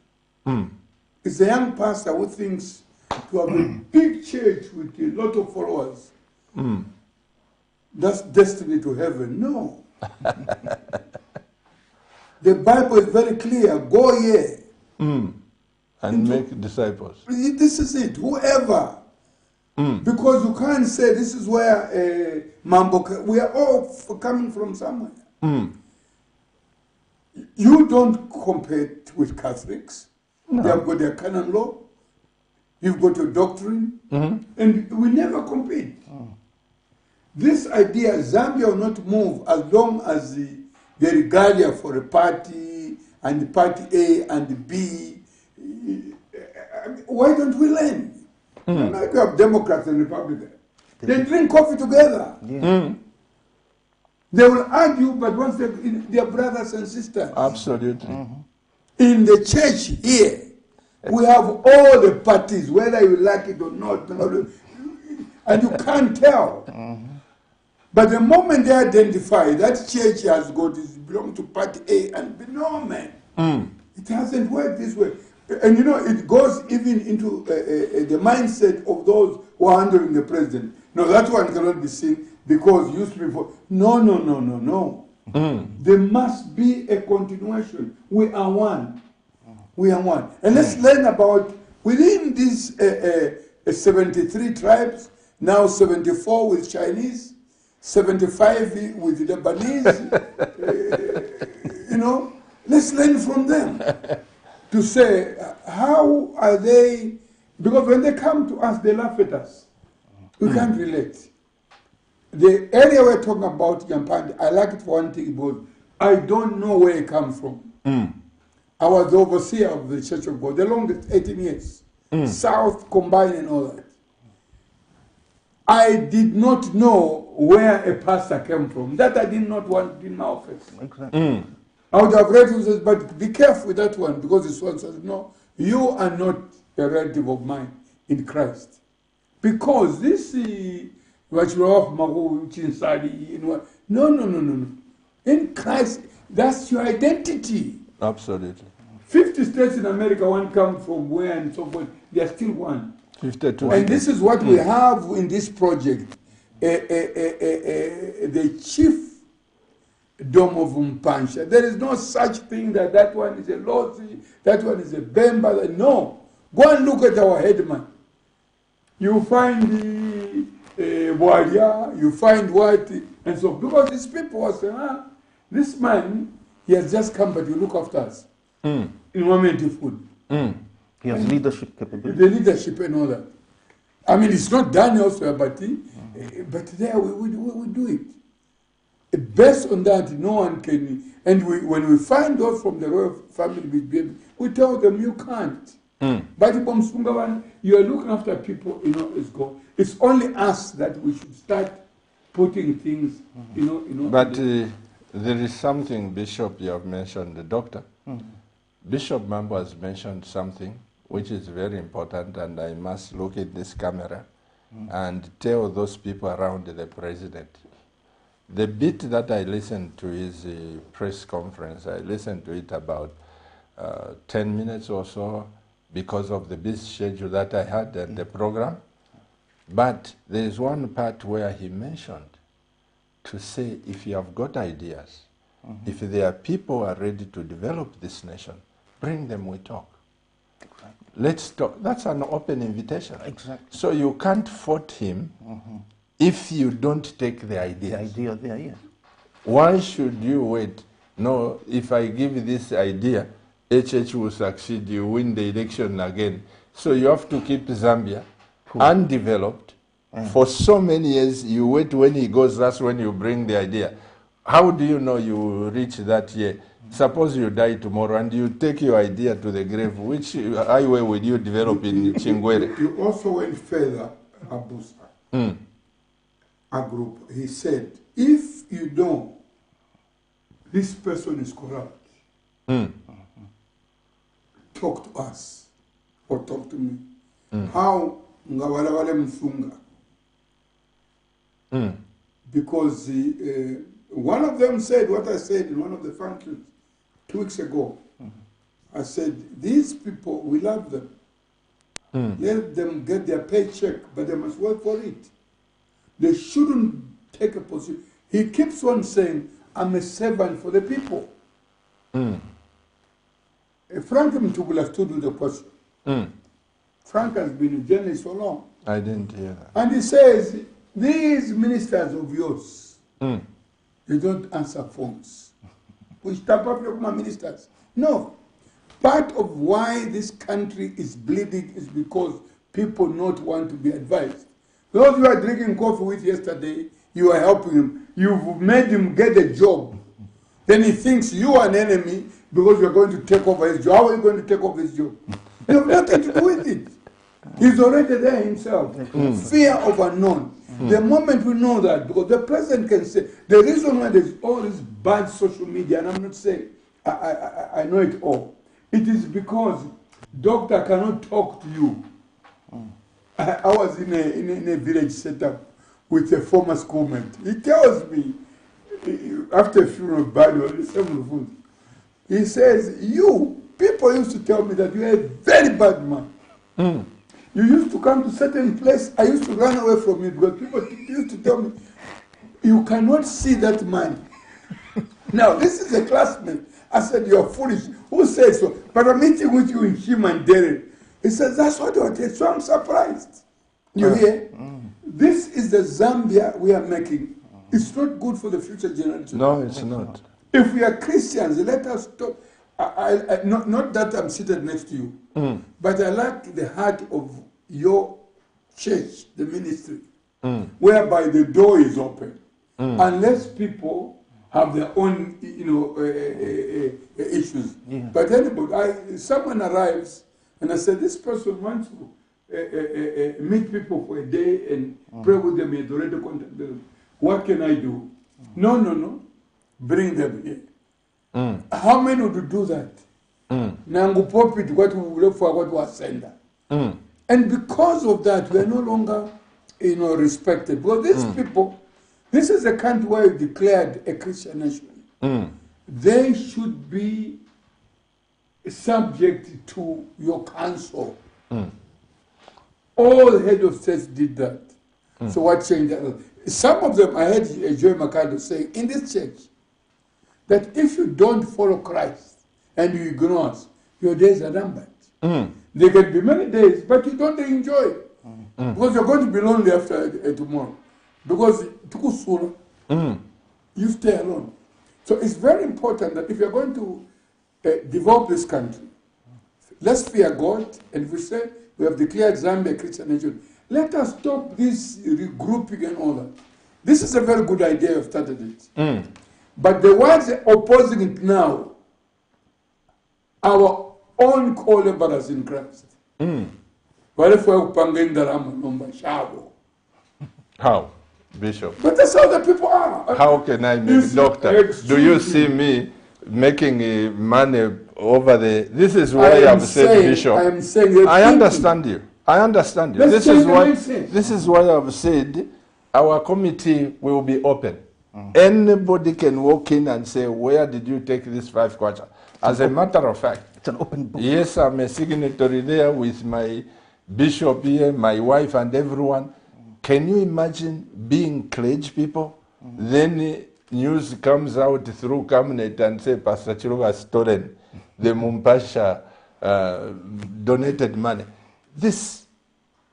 It's a young pastor who thinks to have a big church with a lot of followers. That's destiny to heaven. No. The Bible is very clear. Go ye. And make disciples. This is it. Whoever. Because you can't say this is where Mambo. We are all coming from somewhere. You don't compete with Catholics. No. They have got their canon law. You've got your doctrine. And we never compete. This idea, Zambia will not move as long as the regalia for a party and the party A and the B. Why don't we learn? America have Democrats and Republicans. They drink coffee together. They will argue, but once they're brothers and sisters. Absolutely. In the church here, we have all the parties, whether you like it or not, and you can't tell. But the moment they identify that church has got is belong to party A and B, no man, it hasn't worked this way. And you know, it goes even into the mindset of those who are handling the president. No, that one cannot be seen because used to be for. No. There must be a continuation. We are one. We are one. And let's learn about, within these 73 tribes, now 74 with Chinese, 75 with Lebanese, you know, let's learn from them to say, how are they, because when they come to us, they laugh at us. We can't relate. The area we're talking about, Nyampande, I like it for one thing, because I don't know where it comes from. I was the overseer of the Church of God, the longest 18 years. South combined and all that. I did not know where a pastor came from. That I did not want in my office. Exactly. I would have read it, but be careful with that one, because this one says, no, you are not a relative of mine in Christ. Because this no. In Christ, that's your identity. Absolutely. 50 states in America, one comes from where and so forth. They are still one. 52. And this is what we have in this project. The chief Dome of Mpansha. There is no such thing that one is a Lozi, that one is a Bemba. No. Go and look at our headman. You find the Bwalia, you find what, and so, because these people are saying, this man, he has just come, but you look after us. In Wamenti food. He has leadership capability. The leadership and all that. I mean, it's not done elsewhere, but there we do it. Based on that, no one can. And when we find those from the royal family, we tell them you can't. But you are looking after people, it's only us that we should start putting things, But there is something, Bishop, you have mentioned, the doctor. Bishop Mambo has mentioned something which is very important, and I must look at this camera and tell those people around the president. The bit that I listened to his press conference, I listened to it about 10 minutes or so because of the busy schedule that I had and the program. But there is one part where he mentioned to say, if you have got ideas, if there are people who are ready to develop this nation, bring them, we talk. Exactly. Let's talk. That's an open invitation. Exactly. So you can't fault him if you don't take the idea. The idea there, yes. Why should you wait? No, if I give this idea, HH will succeed, you win the election again. So you have to keep Zambia undeveloped for so many years. You wait when he goes, that's when you bring the idea. How do you know you will reach that year? Suppose you die tomorrow and you take your idea to the grave, which highway will you develop in Chingwere? You also went further, Abusa. A group, he said, if you know this person is corrupt, talk to us or talk to me. How ngawalawale mfunga? Because one of them said what I said in one of the functions 2 weeks ago. I said, these people, we love them. Let them get their paycheck, but they must work for it. They shouldn't take a position. He keeps on saying, I'm a servant for the people. Frank Mtugula stood with the question. Frank has been a journalist so long. I didn't hear that. And he says, these ministers of yours, they don't answer phones. We stop up my ministers. No. Part of why this country is bleeding is because people not want to be advised. Those you are drinking coffee with yesterday, you are helping him. You've made him get a job. Then he thinks you are an enemy because you're going to take over his job. How are you going to take over his job? You have nothing to do with it. He's already there himself. Fear of unknown. The moment we know that, because the president can say, the reason why there's all this bad social media, and I'm not saying I know it all, it is because doctor cannot talk to you. I was in a village setup with a former schoolmate. He tells me, after a funeral battle, he says, people used to tell me that you are a very bad man. You used to come to certain place, I used to run away from you because people used to tell me, you cannot see that man. Now, this is a classmate. I said, you're foolish. Who says so? But I'm meeting with you in Himandere. He says, that's what you are. So I'm surprised. You hear? This is the Zambia we are making. It's not good for the future generation. No, it's not. If we are Christians, let us stop. Not that I'm seated next to you, but I like the heart of your church, the ministry, whereby the door is open. Unless people have their own, issues. Yeah. But anybody, someone arrives and I said, this person wants to meet people for a day and pray with them and already contact them. What can I do? No. Bring them here. How many would do that? Nangu popit what we look for what was sender. And because of that, we are no longer, respected. Because these people, this is a country where we declared a Christian nation. They should be subject to your council. All head of states did that. So what changed that? Some of them, I heard Joy Mercado say in this church that if you don't follow Christ and you ignore us, your days are numbered. There can be many days, but you don't enjoy it. Because you're going to be lonely after tomorrow. Because you stay alone. So it's very important that if you're going to develop this country, let's fear God, and if we say we have declared Zambia a Christian nation, let us stop this regrouping and all that. This is a very good idea, you've started it. But the ones opposing it now, our own co-laborers in Christ. How, Bishop? But that's how the people are. How can I make, Doctor? Do you see me making money over the... This is why I've said, Bishop. I am saying... I understand you. I understand you. This is why I've said our committee will be open. Anybody can walk in and say, where did you take this 5 kwacha? As a matter of fact, it's an open book. Yes, I'm a signatory there with my bishop here, my wife and everyone. Can you imagine being clergy people? Then news comes out through Cabinet and say Pastor Chiruba has stolen the Mumpasha donated money.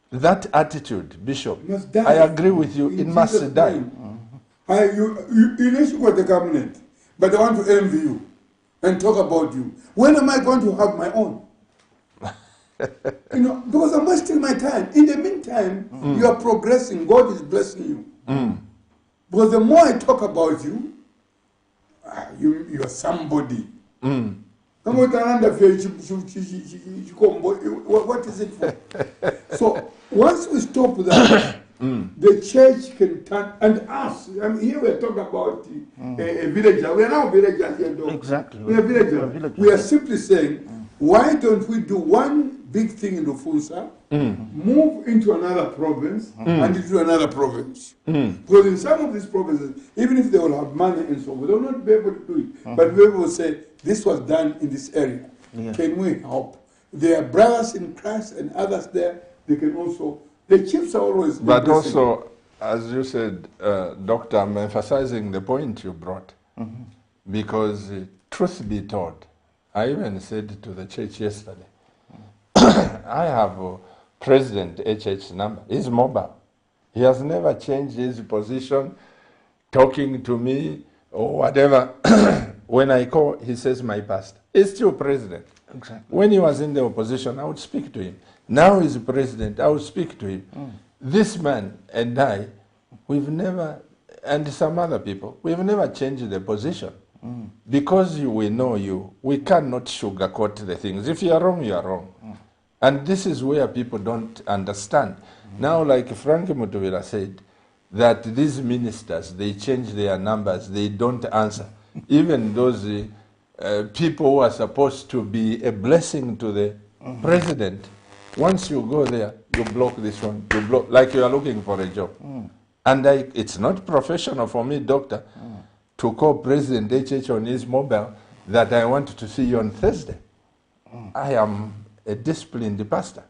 That attitude, Bishop, I agree with you, it must die. You got the cabinet, but I want to envy you and talk about you. When am I going to have my own? Because I'm wasting my time. In the meantime, you are progressing. God is blessing you. Because the more I talk about you, you are somebody. What is it for? So once we stop that, the church can turn, and us, here we're talking about a villager. We are now villagers here, though. Exactly. We are villagers. We are simply saying, why don't we do one big thing in Rufunsa, move into another province, and into another province? Because in some of these provinces, even if they will have money and so on, they will not be able to do it. But we will say, this was done in this area. Yeah. Can we help? There are brothers in Christ and others there. They can also... The chiefs are always... But also, as you said, Doctor, I'm emphasizing the point you brought. Because truth be told, I even said to the church yesterday, I have President HH's number. He's mobile. He has never changed his position, talking to me or whatever. When I call, he says, my pastor. He's still president. Exactly. When he was in the opposition, I would speak to him. Now he's president, I would speak to him. This man and I, we've never, and some other people, we've never changed the position. Because we know you, we cannot sugarcoat the things. If you are wrong, you are wrong. And this is where people don't understand. Now, like Frank Mutuvira said, that these ministers, they change their numbers, they don't answer. Even those people who are supposed to be a blessing to the president, once you go there, you block this one, you block, like you are looking for a job. And it's not professional for me, Doctor, to call President HH on his mobile that I want to see you on Thursday. I am a disciplined pastor.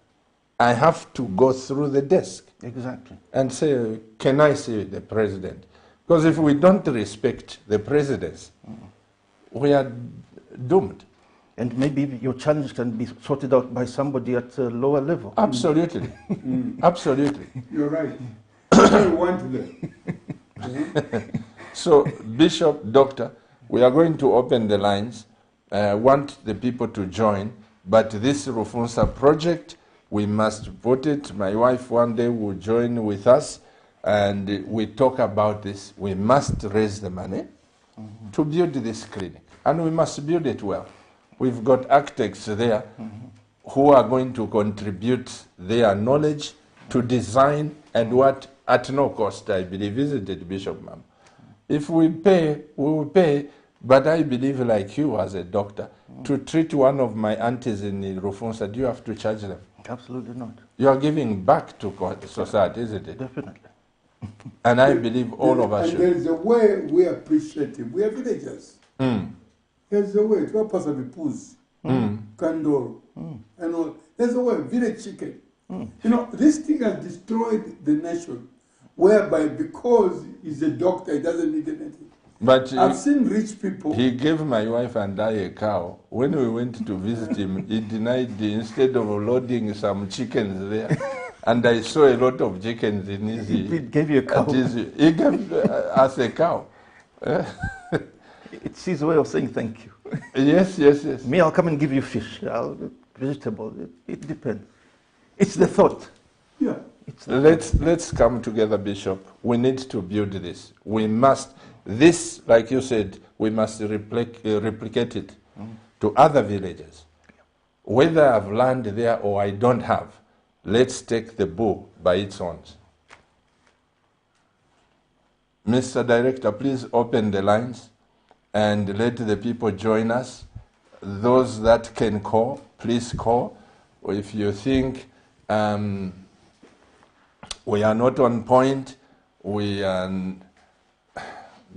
I have to go through the desk. Exactly. And say, can I see the president? Because if we don't respect the presidents, we are doomed. And maybe your challenge can be sorted out by somebody at a lower level. Absolutely. Absolutely. You're right. I want to So, Bishop, Doctor, we are going to open the lines. I want the people to join, but this Rufunsa project, we must vote it. My wife one day will join with us, and we talk about this. We must raise the money to build this clinic, and we must build it well. We've got architects there who are going to contribute their knowledge to design and what, at no cost, I believe, isn't it, Bishop Ma'am? If we pay, we will pay, but I believe, like you as a doctor, to treat one of my aunties in Rufunsa, do you have to charge them? Absolutely not. You are giving back to society, isn't it? Definitely. And I believe all of us should. There is a way we appreciate him. We are villagers. There's a way to help us be pools. Kandoro, and all. There's a word, village chicken. You know, this thing has destroyed the nation, whereby because he's a doctor, he doesn't need anything. But I've seen rich people. he gave my wife and I a cow. When we went to visit him, he denied instead of loading some chickens there. And I saw a lot of chickens in his. He gave you a cow. He gave us a cow. It's his way of saying thank you. Yes, yes, yes. Me, I'll come and give you fish, vegetable. It depends. It's the thought. Yeah. Let's come together, Bishop. We need to build this. We must. This, like you said, we must replicate it to other villages. Whether I've land there or I don't have, let's take the bull by its horns. Mr. Director, please open the lines and let the people join us. Those that can call, please call. Or if you think we are not on point, we are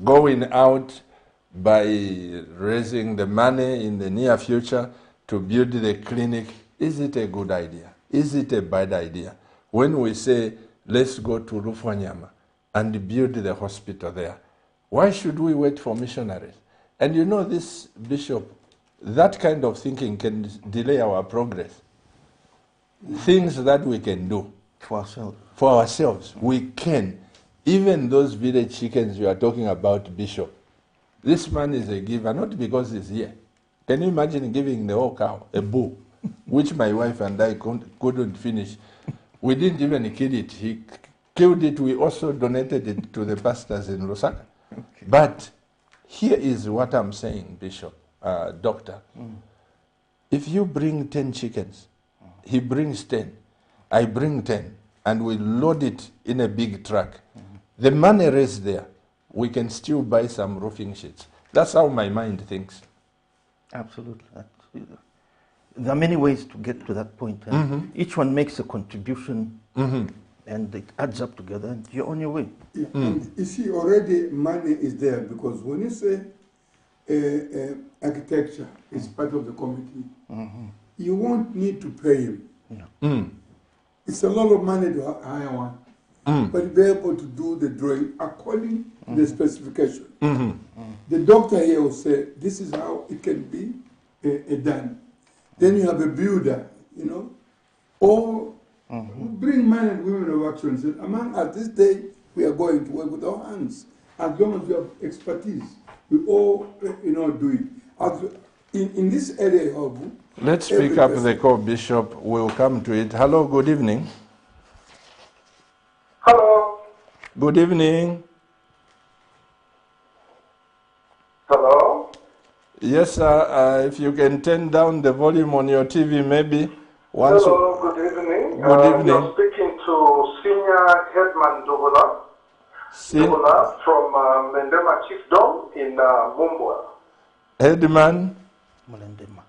going out by raising the money in the near future to build the clinic, is it a good idea? Is it a bad idea? When we say, let's go to Rufwanyama and build the hospital there, why should we wait for missionaries? And you know this, Bishop, that kind of thinking can delay our progress. Things that we can do For ourselves. for ourselves, we can. Even those village chickens you are talking about, Bishop, this man is a giver, not because he's here. Can you imagine giving the whole cow, a bull, which my wife and I couldn't finish? We didn't even kill it. He killed it. We also donated it to the pastors in Lusaka. Okay. But here is what I'm saying, Bishop, Doctor. If you bring 10 chickens, he brings 10, I bring 10, and we load it in a big truck. The money raised there, we can still buy some roofing sheets. That's how my mind thinks. Absolutely. There are many ways to get to that point. And each one makes a contribution, and it adds up together, and you're on your way. Yeah. And you see, already money is there, because when you say architecture is part of the committee, you won't need to pay him. It's a lot of money to hire one, but be able to do the drawing according to the specification. The doctor here will say, this is how it can be done. Then you have a builder, you know, or bring men and women of action and say, among us this day, we are going to work with our hands. As long as we have expertise, we all, do it. In this area of... Let's pick up the call, Bishop. We'll come to it. Hello, good evening. Hello. Good evening. Hello. Yes, sir. If you can turn down the volume on your TV, maybe. Once. Hello, good evening. Good evening. You're speaking to Senior Headman Dubula from Mendema Chiefdom in Mumbwa. Headman? Mulendema.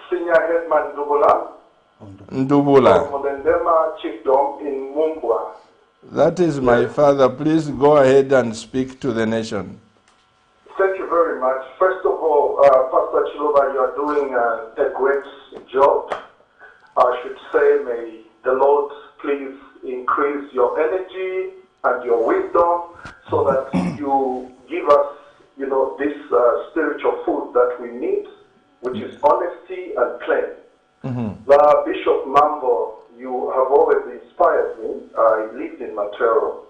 Senior Headman Dubula Ndubula. from Mendema Chiefdom in Mumbwa. That is my father. Please go ahead and speak to the nation. Thank you very much. First of all, Pastor Chiluba, you are doing a great job. I should say, may the Lord please increase your energy and your wisdom so that you give us, this spiritual food that we need, which is honesty and plain. Bishop Mambo, you have always inspired me. I lived in Matero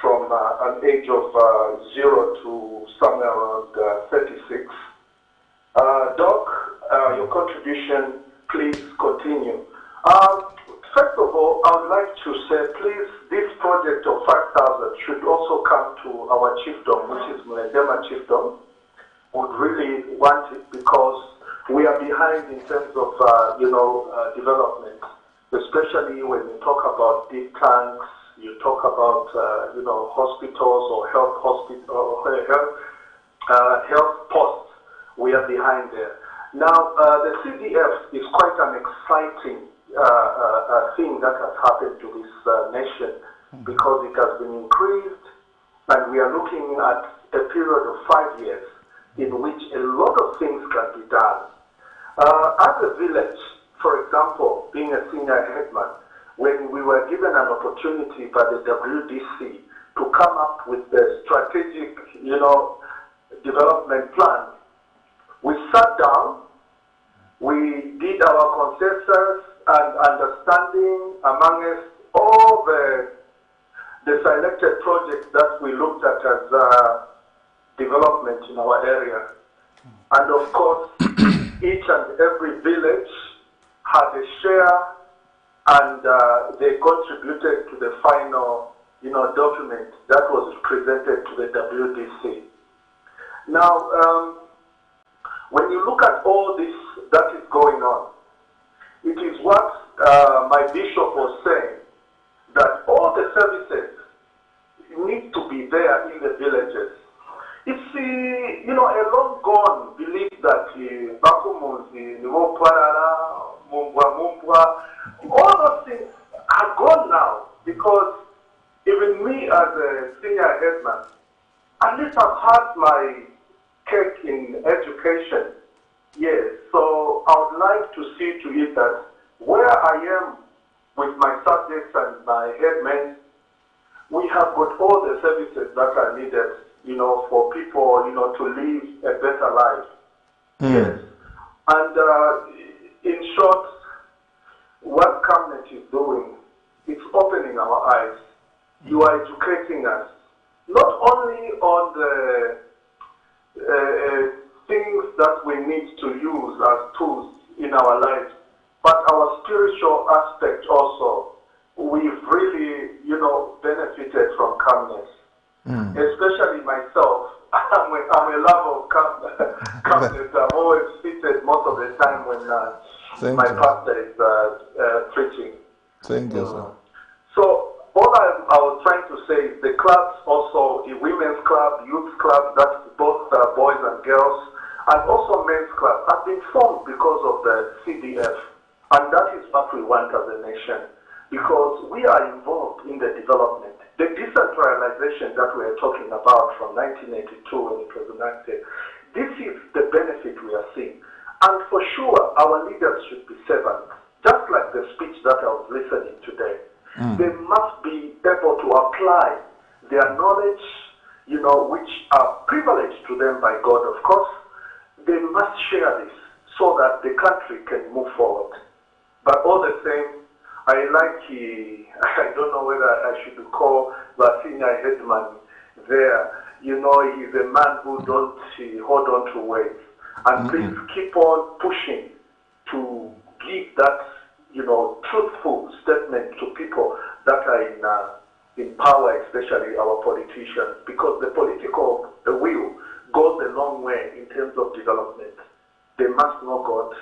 from an age of 0 to somewhere around 36. Doc, your contribution, please continue. First of all, I would like to say, please, this project of 5,000 should also come to our chiefdom, which is Mulendema Chiefdom. Would really want it because we are behind in terms of, development, especially when you talk about deep tanks, you talk about, hospitals or health posts. We are behind there. Now, the CDF is quite an exciting thing that has happened to this nation because it has been increased, and we are looking at a period of 5 years in which a lot of things can be done. As a village, for example, being a senior headman, when we were given an opportunity by the WDC to come up with the strategic, development plan, we sat down, we did our consensus and understanding amongst all the selected projects that we looked at as development in our area. And of course, each and every village had a share, and they contributed to the final, document that was presented to the WDC. Now, when you look at all this that is going on, it is what my bishop was saying, that all the services need to be there in the villages. It's a long gone belief that Bakumuzi, Niwoparara, Mumbwa, all those things are gone now, because even me as a senior headman, at least I've had my cake in education. Yes, so I would like to see to it that where I am with my subjects and my headmen, we have got all the services that are needed, for people, to live a better life. Yes. And in short, what Cabinet is doing, it's opening our eyes. You are educating us, not only on the things that we need to use as tools in our lives, but our spiritual aspect also. We've really, benefited from calmness. Especially myself, I'm a lover of calmness. I'm always seated most of the time when my pastor is preaching. Thank you, sir. So all I was trying to say is the clubs also, the women's club, youth club, that's both boys and girls, and also men's club, have been formed because of the CDF. And that is what we want as a nation, because we are involved in the development. The decentralization that we are talking about from 1982 when it was enacted, this is the benefit we are seeing. And for sure, our leaders should be servants. Just like the speech that I was listening today, they must be able to apply their knowledge, which are privileged to them by God, of course. They must share this so that the country can move forward. But all the same, I I don't know whether I should call the senior headman there. He's a man who don't hold on to words. And please keep on pushing to give that, truthful statement to people that are in power, especially our politicians, because the political will goes a long way in terms of development. They must know God.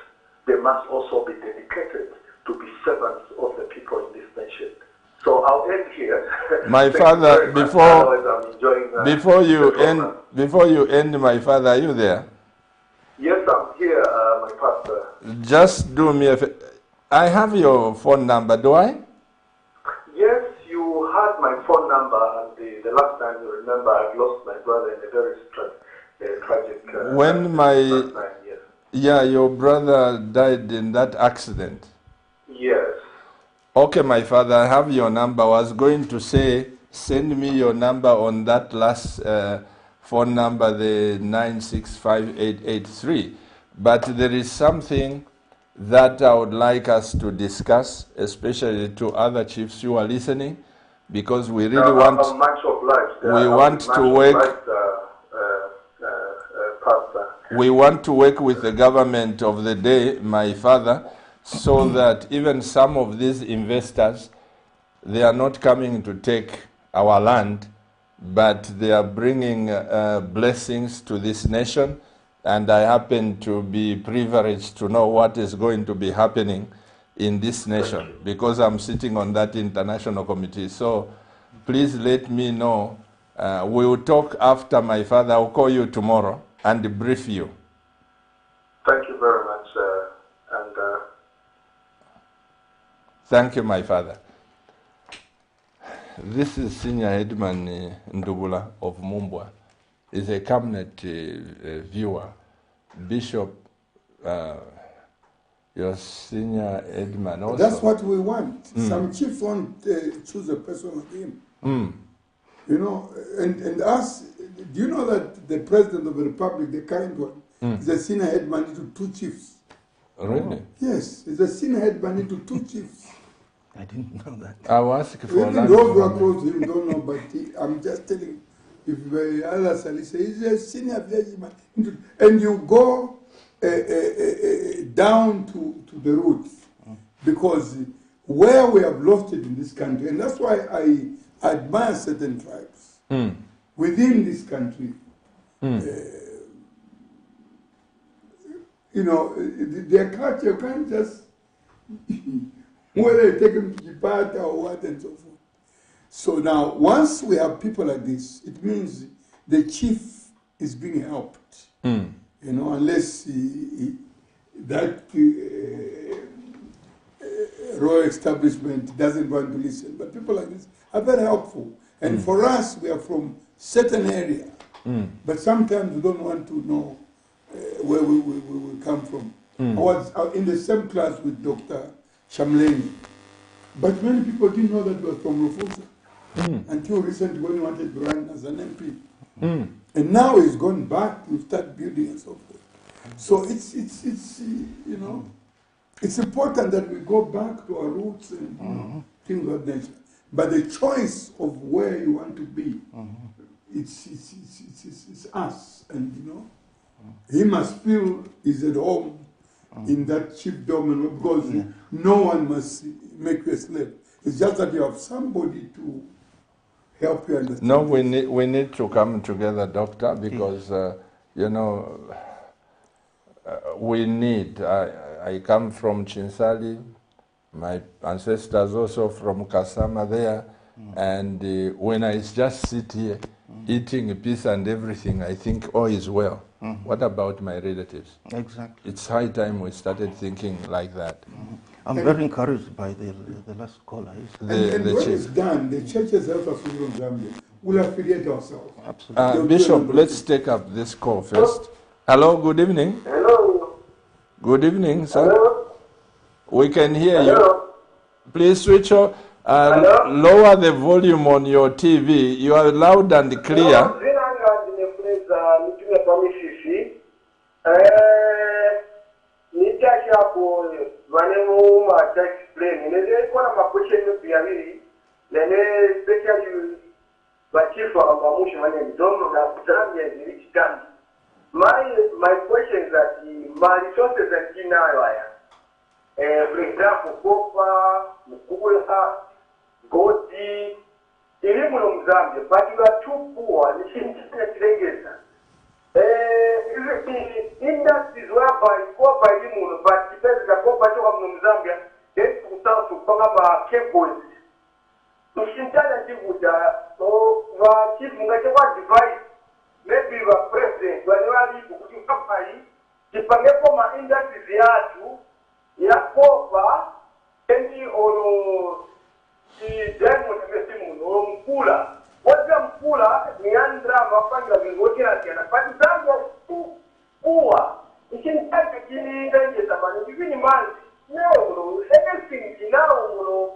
They must also be dedicated to be servants of the people in this nation. So I'll end here. My father, before you end, my father, are you there? Yes, I'm here, my pastor. Just do me a favor. I have your phone number, do I? Yes, you had my phone number, and the last time you remember, I lost my brother in a very tragic. Your brother died in that accident. Yes. Okay, my father, I have your number. I was going to say, send me your number on that last phone number, the 9658883. But there is something that I would like us to discuss, especially to other chiefs who are listening, because we really want to work. We want to work with the government of the day, my father, so that even some of these investors, they are not coming to take our land, but they are bringing blessings to this nation. And I happen to be privileged to know what is going to be happening in this nation, because I'm sitting on that international committee. So please let me know. We will talk after, my father. I'll call you tomorrow and brief you. Thank you very much. Thank you, my father. This is Senior Headman Ndubula of Mumbwa. Is a cabinet viewer. Bishop your senior headman also. That's what we want. Some chiefs won't choose a person like him. You know, and us, do you know that the president of the republic, the current one, is a senior headman to 2 chiefs? Really? Yes, he's a senior headman to 2 chiefs. I didn't know that. I'll ask for Even land those who are from close to him don't know, but I'm just telling you, if Allah Salisa is a senior village man, and you go down to the roots, because where we have lost it in this country, and that's why I admire certain tribes within this country. You know, their culture, you can't just whether you take them to Jipata or what and so forth. So now, once we have people like this, it means the chief is being helped. You know, unless that royal establishment doesn't want to listen. But people like this are very helpful. And for us, we are from certain area. But sometimes we don't want to know where we come from. I was in the same class with Dr. Shamleni. But many people didn't know that he was from Rufusa until recently when he wanted to run as an MP. And now he's gone back to start building and so forth. So it's you know, it's important that we go back to our roots and you know, things of that nature. But the choice of where you want to be, it's us. And you know, he must feel he's at home in that chiefdom, and because no one must make you a slave. It's just that you have somebody to help you understand. No, we need to come together, Doctor, because you know, we need. I come from Chinsali. My ancestors also from Kasama there, and when I just sit here eating a piece and everything, I think all is well. What about my relatives? Exactly. It's high time we started thinking like that. I'm very encouraged by the last caller. And The when chief. it's done, the churches help us from Zambia. We'll affiliate ourselves. Absolutely. Bishop, let's take up this call first. Hello, good evening. Hello. Good evening, sir. Hello. We can hear you. Hello. Please switch on, Hello? lower the volume on your TV. You are loud and clear. My question is that my resources are in Naya. For example, copper, Mukula, Goti, even from Zambia, but you are too poor. Industries whereby copper is but depends on the copper from Zambia, then to start to come up cables. To Shintana Jibuda, or Chief Mungachewa device, maybe the president, whenever you come by, the Pangapoma industries yatu, Yakoba, any or the diamond mesimu, or Mkula. What the Mkula, Meandra, Mapanga, Vingotia, but Zambia is too poor. You can take a killing dangers about even a man. No, everything now,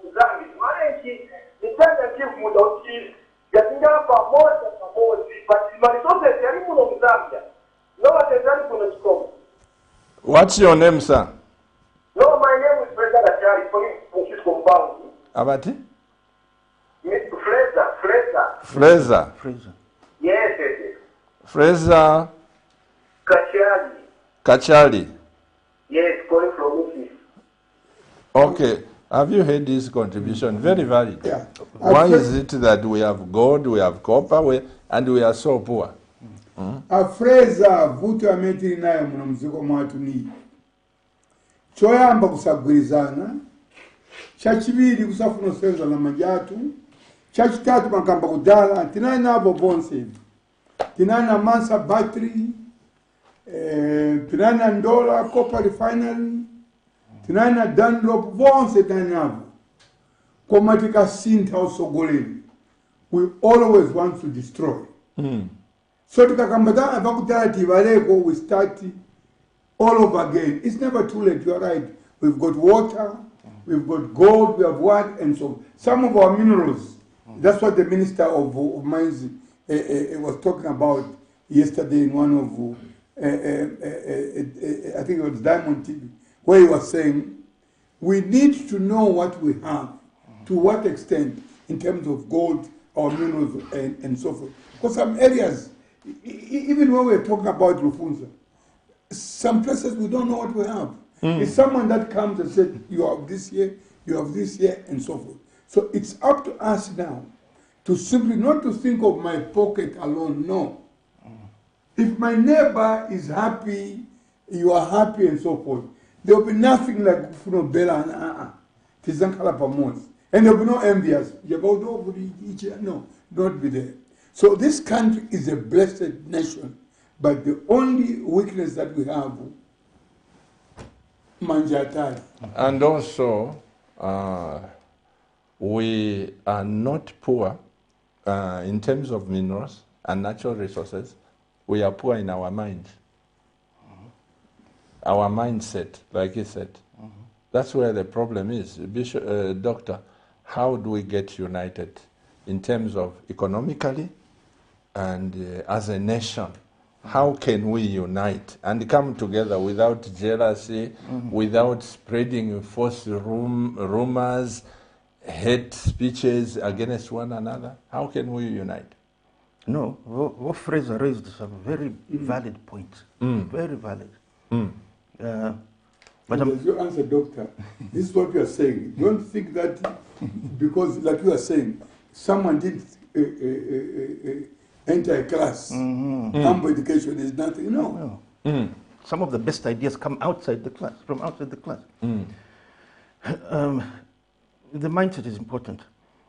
Zambia, Manaki, the time that you would not see, getting up for more, but my resources are even on Zambia. No one is going to come. What's your name, sir? No, my name is Brenda Gachari, for his compound. Abati? Fraser. Fraser. Fraser. Yes. Fraser Kachali. Yes, calling from office. Okay. Have you heard his contribution? Very valid. Yeah. Why is it that we have gold, we have copper, and we are so poor? Fraser vuto ametiri nayo muno muziko mwatu ni choyamba kusagwirizana, chachibiri kusafuna senza na majatu, chachitatu makamba kudala, tinani nabo bonse, tinani na Mansa battery, tinani na Ndola copper refinery, tinani na Dunlop bonse tinani nabo. Komatika sinta osogoleni. We always want to destroy. So tukakambatana bakutala tivaleko, we start all over again. It's never too late, you are right. we've got water, we've got gold, we have what, and so some of our minerals. That's what the Minister of Mines was talking about yesterday in one of, I think it was Diamond TV, where he was saying, we need to know what we have, to what extent, in terms of gold, our minerals, and so forth. Because some areas, even when we're talking about Rufunza, some places we don't know what we have. It's someone that comes and says, you have this here, you have this here, and so forth. So it's up to us now to simply not to think of my pocket alone, no. If my neighbor is happy, you are happy, and so forth, there will be nothing like Funo Bella and Tizankala Pamos. And there will be no envious. No, not be there. So this country is a blessed nation, but the only weakness that we have, manjatai. And also, we are not poor in terms of minerals and natural resources. We are poor in our minds. Our mindset, like he said. That's where the problem is. Bishop, Doctor, how do we get united in terms of economically and as a nation? How can we unite and come together without jealousy, without spreading false rumors, hate speeches against one another? How can we unite? No, what Fraser raised is a very valid point. Very valid. But as you answer, Doctor, this is what you are saying. Don't think that because, like you are saying, someone did enter a class, humble education is nothing. No. Some of the best ideas come outside the class, from outside the class. The mindset is important.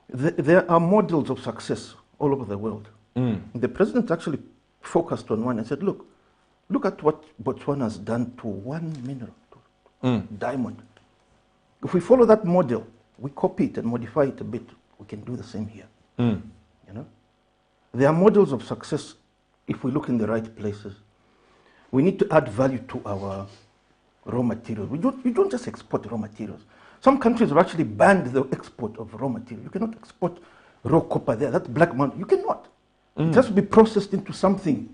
There are models of success all over the world. The president actually focused on one and said, look at what Botswana has done to one mineral, diamond. If we follow that model, we copy it and modify it a bit, we can do the same here. You know, there are models of success if we look in the right places. We need to add value to our raw materials. We don't just export raw materials. Some countries have actually banned the export of raw material. You cannot export raw copper there. That's black money. You cannot. It has to be processed into something.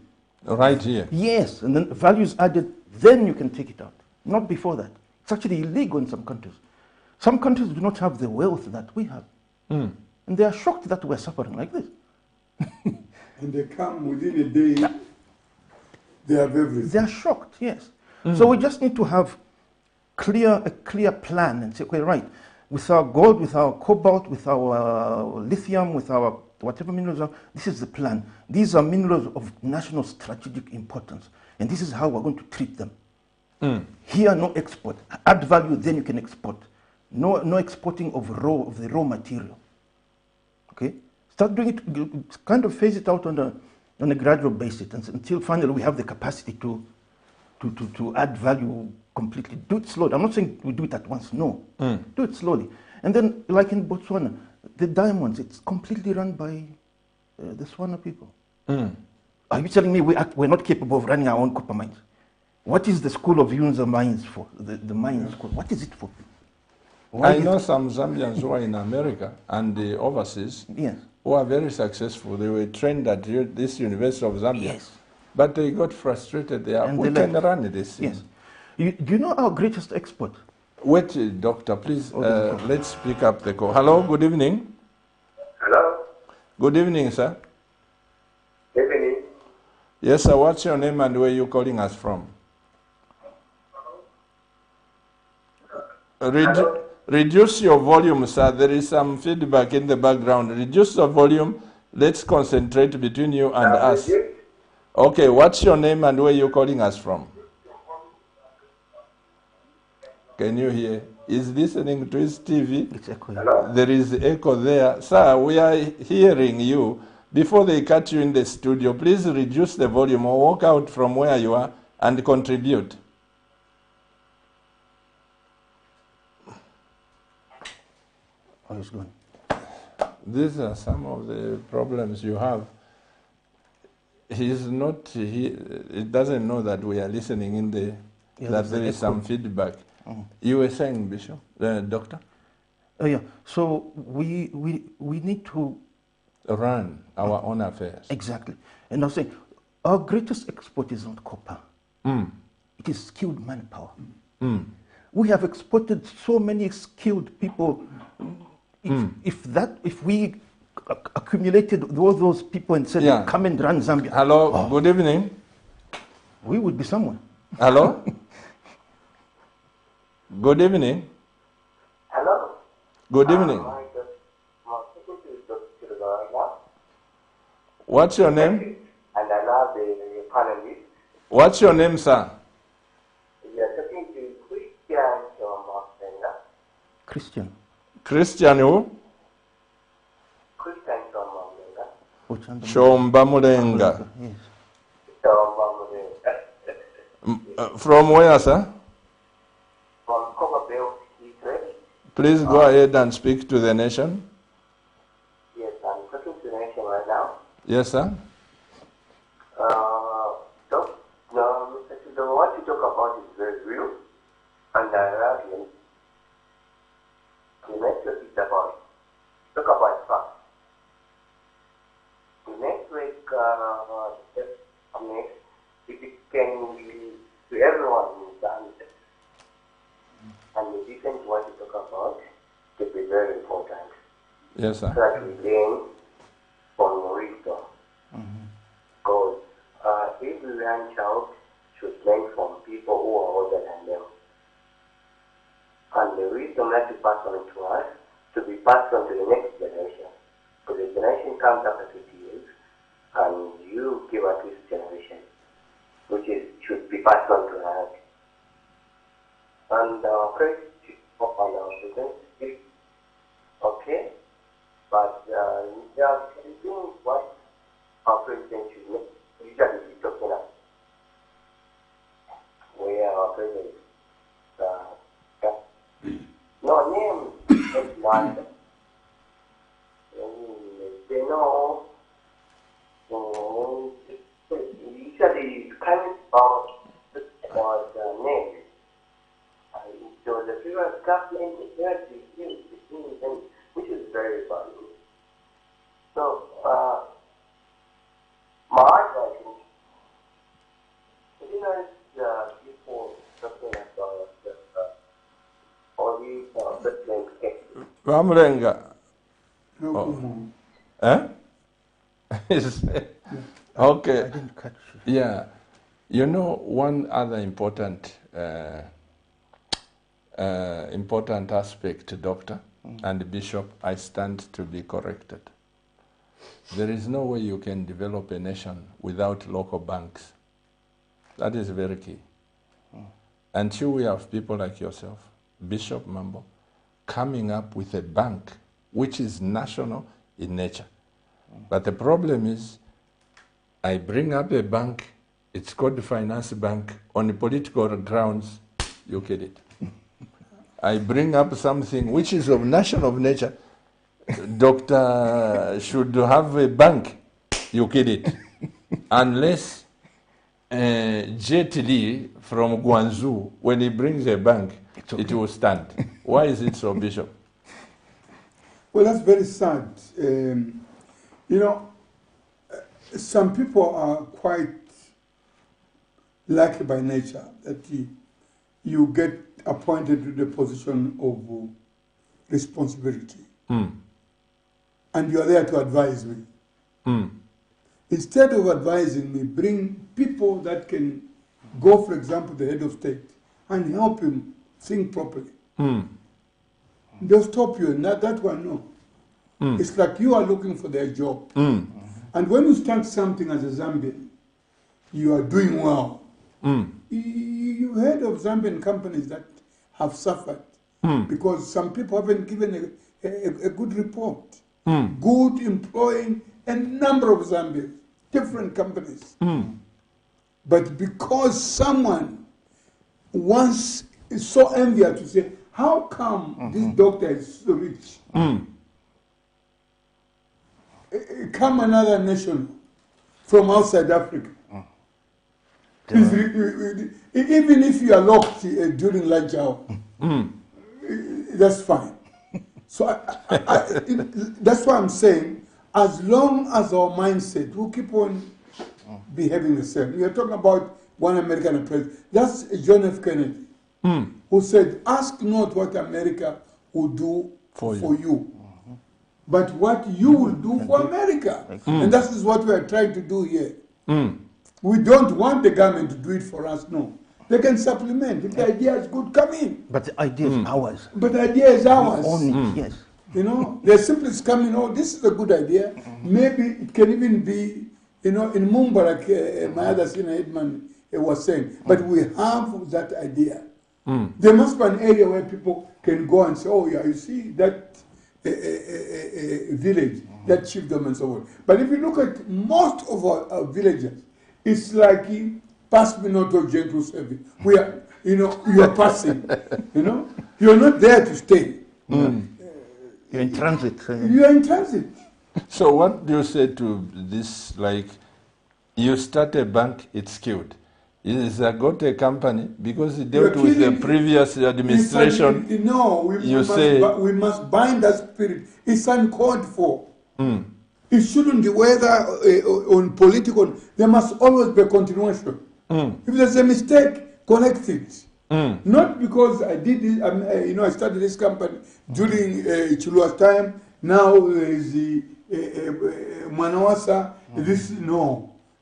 Right here. Yes, and then value is added, then you can take it out. Not before that. It's actually illegal in some countries. Some countries do not have the wealth that we have. And they are shocked that we're suffering like this. And they come within a day, they have everything. They are shocked, yes. So we just need to have a clear plan and say, okay, right, with our gold, with our cobalt, with our lithium, with our whatever minerals are, this is the plan. These are minerals of national strategic importance, and this is how we're going to treat them. Here, no export. Add value, then you can export. No exporting of the raw material. Okay? Start doing it, kind of phase it out on a gradual basis until finally we have the capacity to add value completely. Do it slowly. I'm not saying we do it at once, no. Do it slowly. And then, like in Botswana, the diamonds, it's completely run by the Swana people. Are you telling me we're not capable of running our own copper mines? What is the school of Yunza mines for? The mine school, what is it for? I know some Zambians who are in America and overseas who are very successful. They were trained at this University of Zambia. Yes. But they got frustrated. We can run this. Yes. Do you know our greatest export? Wait, Doctor, please, let's pick up the call. Hello, good evening. Hello? Good evening, sir. Evening. Yes, sir, what's your name and where are you calling us from? Reduce your volume, sir. There is some feedback in the background. Reduce the volume. Let's concentrate between you and us. Okay, what's your name and where are you calling us from? Can you hear? Is listening to his TV? It's echo. Hello? There is echo there. Sir, we are hearing you. Before they cut you in the studio, please reduce the volume or walk out from where you are and contribute. Oh, it's gone. These are some of the problems you have. He's not, he doesn't know that we are listening in the, Yeah, that there's there an is echo. some feedback. You were saying, Bishop, Doctor? Yeah. So we need to Run our own affairs. exactly. And I was saying, our greatest export is not copper. It is skilled manpower. We have exported so many skilled people. If we accumulated all those people and said, Yeah. come and run Zambia, Hello, good evening. we would be someone. Hello? Good evening. Hello. Good evening. What's your name? And I love the panelists. What's your name, sir? We are talking to Christian from Australia. Christian. Christian who? Christian from Australia. Ochanda. Shomba Mulenga. Yes. From where, sir? From Copperbelt, Israel. Please go ahead and speak to the nation. Yes, I'm talking to the nation right now. Yes, sir. Mr. Chido, what you talk about is very real, and I love you. The network is about, talk about facts. The network, it can be to everyone who's done it. And the different what you talk about could be very important. Yes, So sir. that we learn from wisdom. Because every young child should learn from people who are older than them. And the wisdom that you pass on to us to be passed on to the next generation. Because the generation comes after 50 years, and you give us this generation, which is should be passed on to us. And first, on our students, is okay, but we are doing what our president should make. Usually be talking about where our president no name is one. They know usually coming about the name. So the previous government heard the things, which is very funny. So my advice is, people talking about all these different cases. Vamulenga. No, Oh. come on. Eh? Okay. I didn't catch you. Yeah. You know, one other important important aspect, Doctor and Bishop, I stand to be corrected. There is no way you can develop a nation without local banks. That is very key. Until we have people like yourself, Bishop Mambo, coming up with a bank which is national in nature. But the problem is, I bring up a bank, it's called the Finance Bank, on the political grounds, you kill it. I bring up something which is of national nature, doctor should have a bank, you kill it. Unless Jet Li from Guangzhou, when he brings a bank, okay. It will stand. Why is it so, Bishop? Well, that's very sad. Some people are quite lucky by nature that you get appointed to the position of responsibility. And you are there to advise me. Instead of advising me, bring people that can go, for example, the head of state and help him think properly. They'll stop you, and that one, no. It's like you are looking for their job. And when you start something as a Zambian, you are doing well. You heard of Zambian companies that have suffered because some people haven't given a good report. Good employing a number of Zambians, different companies. But because someone once is so envious to say, how come this doctor is so rich? Come another nation from outside Africa. Even if you are locked during lunch hour, that's fine. So that's why I'm saying, as long as our mindset will keep on behaving the same. You're talking about one American president. That's John F. Kennedy, who said, "Ask not what America will do for you, but what you will do for America." And that is what we are trying to do here. We don't want the government to do it for us, no. They can supplement. If the idea is good, come in. But the idea is ours. But the idea is ours. Only, yes. You know, they're simply coming, oh, this is a good idea. Maybe it can even be, you know, in Mumbai, like my other senior Edman was saying. But we have that idea. There must be an area where people can go and say, oh, yeah, you see, that village, that chiefdom and so on. But if you look at most of our villages, it's like, pass me not, O gentle servant. We are, you know, you are passing, you know. You're not there to stay. You're in transit. You are in transit. So what do you say to this, like, you start a bank, it's killed. Is a Gote company, because it dealt with the previous administration. No, we must bind that spirit. It's uncalled for. It shouldn't be whether on political, there must always be a continuation. If there's a mistake, correct it. Not because I did this, you know, I started this company during Chilua's time, now is the Manawasa,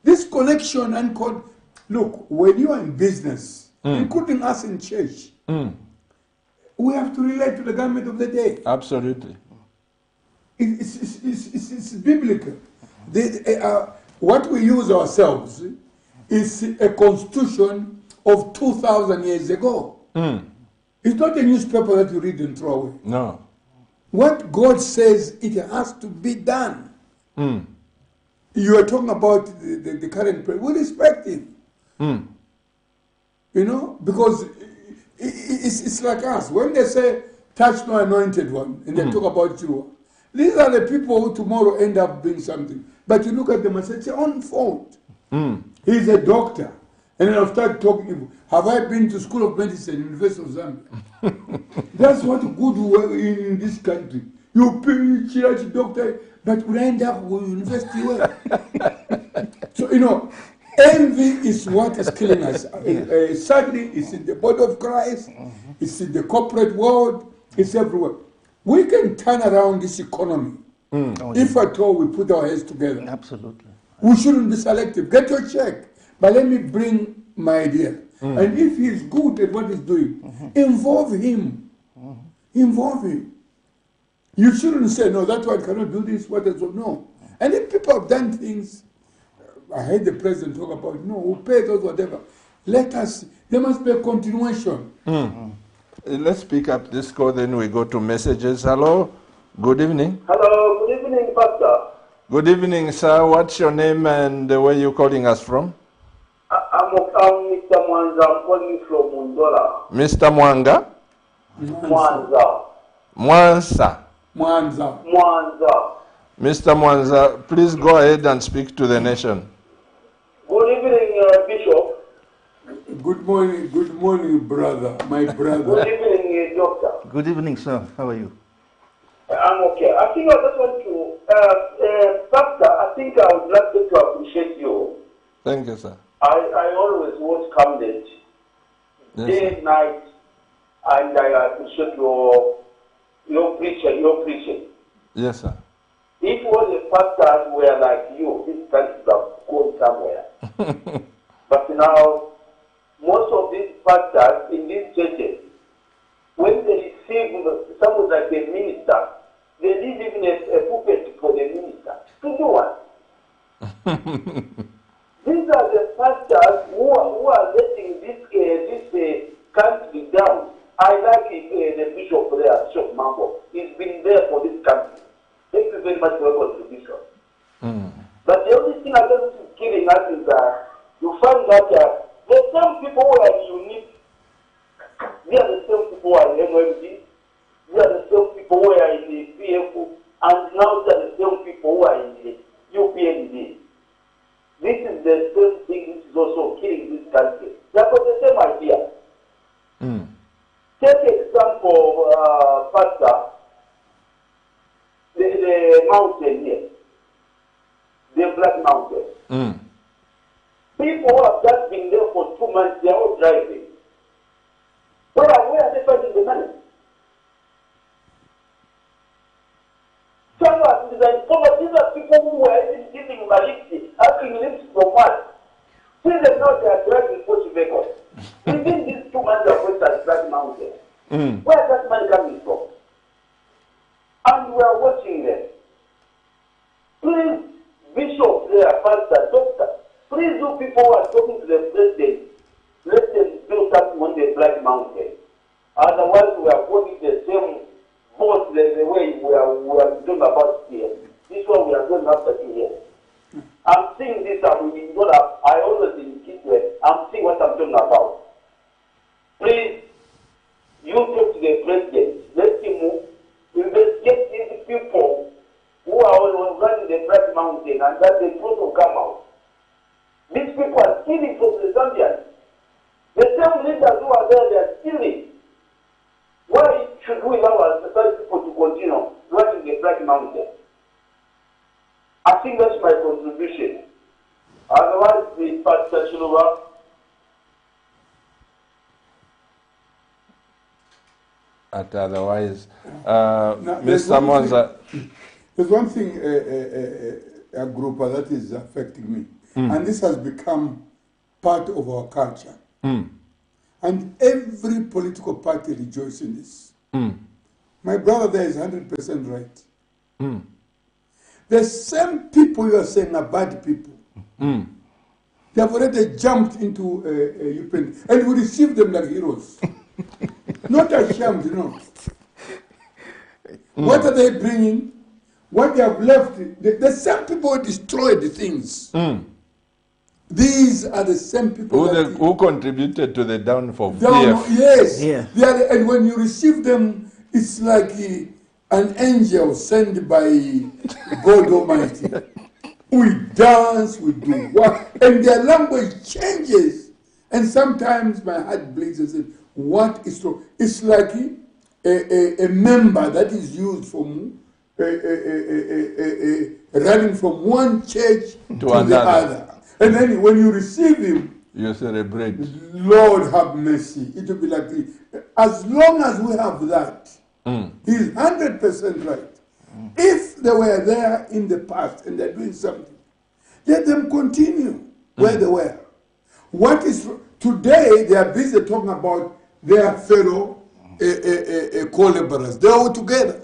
this connection and code. Look, when you are in business, including us in church, we have to relate to the government of the day. Absolutely. It's biblical. What we use ourselves is a constitution of 2,000 years ago. It's not a newspaper that you read and throw away. No. What God says, it has to be done. You are talking about the current president. We respect him. You know, because it's like us. When they say, touch no anointed one, and they talk about you, these are the people who tomorrow end up being something. But you look at them and say, it's your own fault. He's a doctor. And then I'll start talking, have I been to School of Medicine, University of Zambia? That's what good we in this country. You PhD doctor, but we end up with university work. So, you know, envy is what is killing us. Sadly, it's in the body of Christ, it's in the corporate world, it's everywhere. We can turn around this economy if at all we put our heads together. Absolutely. We shouldn't be selective. Get your check, but let me bring my idea. And if he's good at what he's doing, involve him. Involve him. You shouldn't say, no, that one cannot do this, what else? No. And if people have done things, I heard the president talk about, no, we'll pay those whatever. There must be a continuation. Let's pick up this call, then we go to messages. Hello, good evening. Hello, good evening, Pastor. Good evening, sir. What's your name and where are you calling us from? I'm Mr. Mwanza. I'm calling from Mundola. Mr. Mwanga? Mwanza. Mwanza. Mwanza. Mwanza. Mr. Mwanza, please go ahead and speak to the nation. Good evening, Bishop. Good morning, brother, my brother. Good evening, Doctor. Good evening, sir. How are you? I'm okay. I think I just want to, Pastor, I think I would like to appreciate you. Thank you, sir. I always watch Camden, day and night, and I appreciate your preaching. Yes, sir. If all the pastors were like you, this country would have gone somewhere. But now, most of these pastors in these churches, when they receive someone like a minister, they leave even a pulpit for the minister. To do what? These are the pastors who are letting this country down. I like the bishop there, Bishop Mambo. He's been there for this country. Thank you very much for your contribution. But the only thing I'm giving us is that you find that the same people who are unique, they are the same people who are in MMD, they are the same people who are in the PFU, and now they are the same people who are in the UPND. This is the same thing which is also killing this country. Take example, Pastor, the mountain here, the Black Mountain. People who have just been there for 2 months, they are all driving. Where are they finding the money? These are people who were even giving Maliki, asking lips from what? See them now, they are driving 40 vehicles. Within these 2 months, they are going to Black Mountain. Where is that money coming from? And we are watching them. Please, Bishop, there, Pastor, Doctor, please, you people who are talking to the president, let them do something on the Black Mountain. Otherwise, we are going the same boat the way we are doing about here. This one we are going after here. I'm seeing this, I always indicate I'm seeing what I'm talking about. Please, you talk to the president, let him investigate these people who are running the Black Mountain and that the truth will come out. These people are stealing from the Zambians. The same leaders who are there, they are stealing. Why should we allow our society people to continue running the Black Mountain? I think that's my contribution. Otherwise, the Pastor Chiluba. Otherwise, Mr. Mwanza. There's one thing, a group that is affecting me, and this has become part of our culture. And every political party rejoices in this. My brother there is 100% right. The same people you are saying are bad people. They have already jumped into Ukraine, and we receive them like heroes. Not ashamed, What are they bringing? What they have left? The same people who destroyed the things. These are the same people who contributed to the downfall of Yes. Yeah. And when you receive them, it's like an angel sent by God Almighty. We dance, we do what, and their language changes. And sometimes my heart bleeds and says, what is wrong? It's like a member that is used from running from one church to the other. And then when you receive him, you celebrate. Lord have mercy. It will be like, as long as we have that, he's 100% right. If they were there in the past and they're doing something, let them continue where they were. What is today? They are busy talking about their fellow co-laborers. They're all together.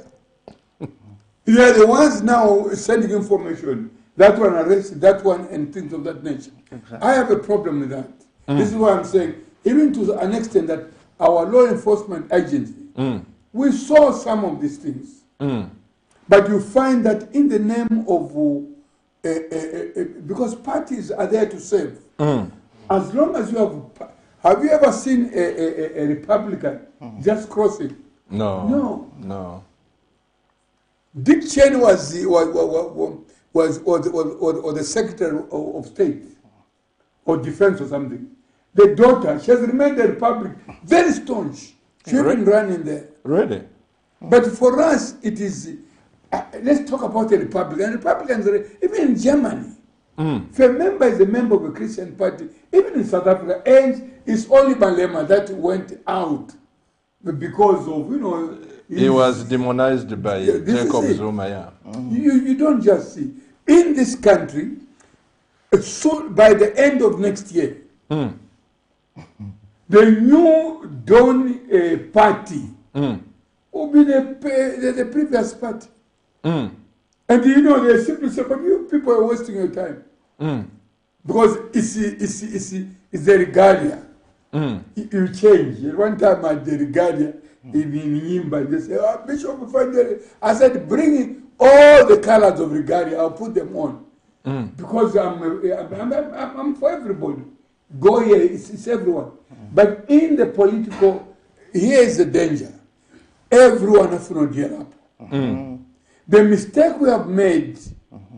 They are the ones now sending information. That one arrested, that one, and things of that nature. Exactly. I have a problem with that. This is why I'm saying, even to an extent that our law enforcement agency, we saw some of these things. But you find that in the name of, because parties are there to serve. As long as you have you ever seen a Republican just crossing? No. Dick Cheney was the Secretary of State or Defense or something. The daughter, she has remained a Republican, very staunch. She even ran in there. Really? But for us, it is, let's talk about the Republican. Republicans, even in Germany, if a member is a member of a Christian party, even in South Africa, and it's only Malema that went out because of, he was demonized by Jacob Zuma, You don't just see. In this country, so by the end of next year, the new Dawn party will be the previous party. And they simply say, but you people are wasting your time. Because it's the regalia. You change. One time at the regalia, in Yimba, they say, Bishop, I said, bring in all the colors of regalia, I'll put them on. Because I'm for everybody. Go here, it's everyone. But in the political, here is the danger. Everyone has to gear up. The mistake we have made,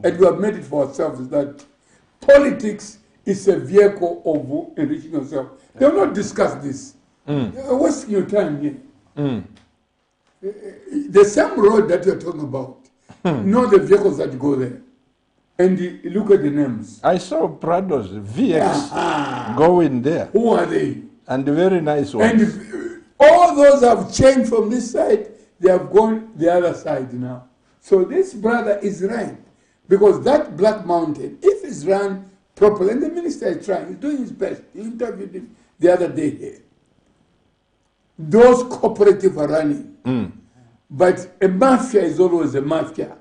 and we have made it for ourselves, is that politics is a vehicle of enriching yourself. They will not discuss this. You're wasting your time here. The same road that you're talking about, know the vehicles that go there. And you look at the names. I saw Prados, VX, going there. Who are they? And very nice ones. And all those have changed from this side, they have gone the other side now. So this brother is right. Because that Black Mountain, if it's run properly, and the minister is trying, he's doing his best. He interviewed him the other day here. Those cooperatives are running. But a mafia is always a mafia.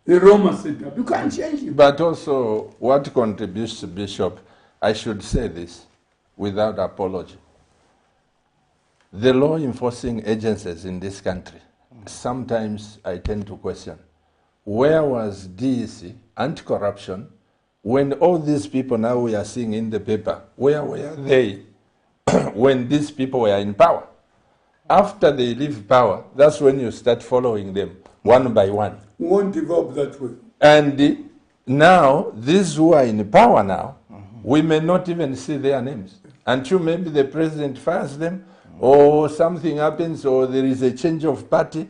The Roma setup. You can't change it. But also, what contributes to Bishop, I should say this without apology. The law enforcing agencies in this country, sometimes I tend to question, where was DEC, anti-corruption, when all these people now we are seeing in the paper, where were they when these people were in power? After they leave power, that's when you start following them one by one. We won't develop that way. And now, these who are in power now, we may not even see their names until maybe the president fires them or something happens or there is a change of party.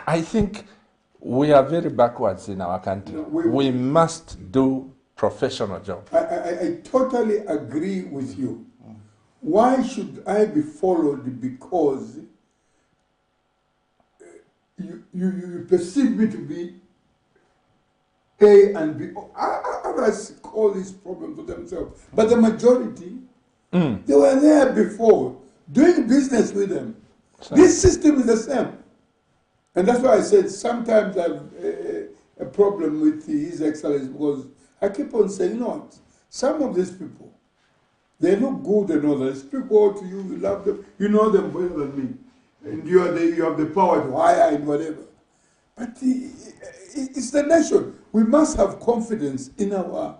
I think we are very backwards in our country. No, we must do professional job. I totally agree with you. Why should I be followed because you perceive me to be A and B? Others call this problem to themselves. But the majority, they were there before, doing business with them. This system is the same. And that's why I said sometimes I have a problem with His Excellency because I keep on saying, you know what, some of these people, they look good and all that. Speak well to you, you love them, you know them better than me. And you have the power to hire and whatever. But it's the nation. We must have confidence in our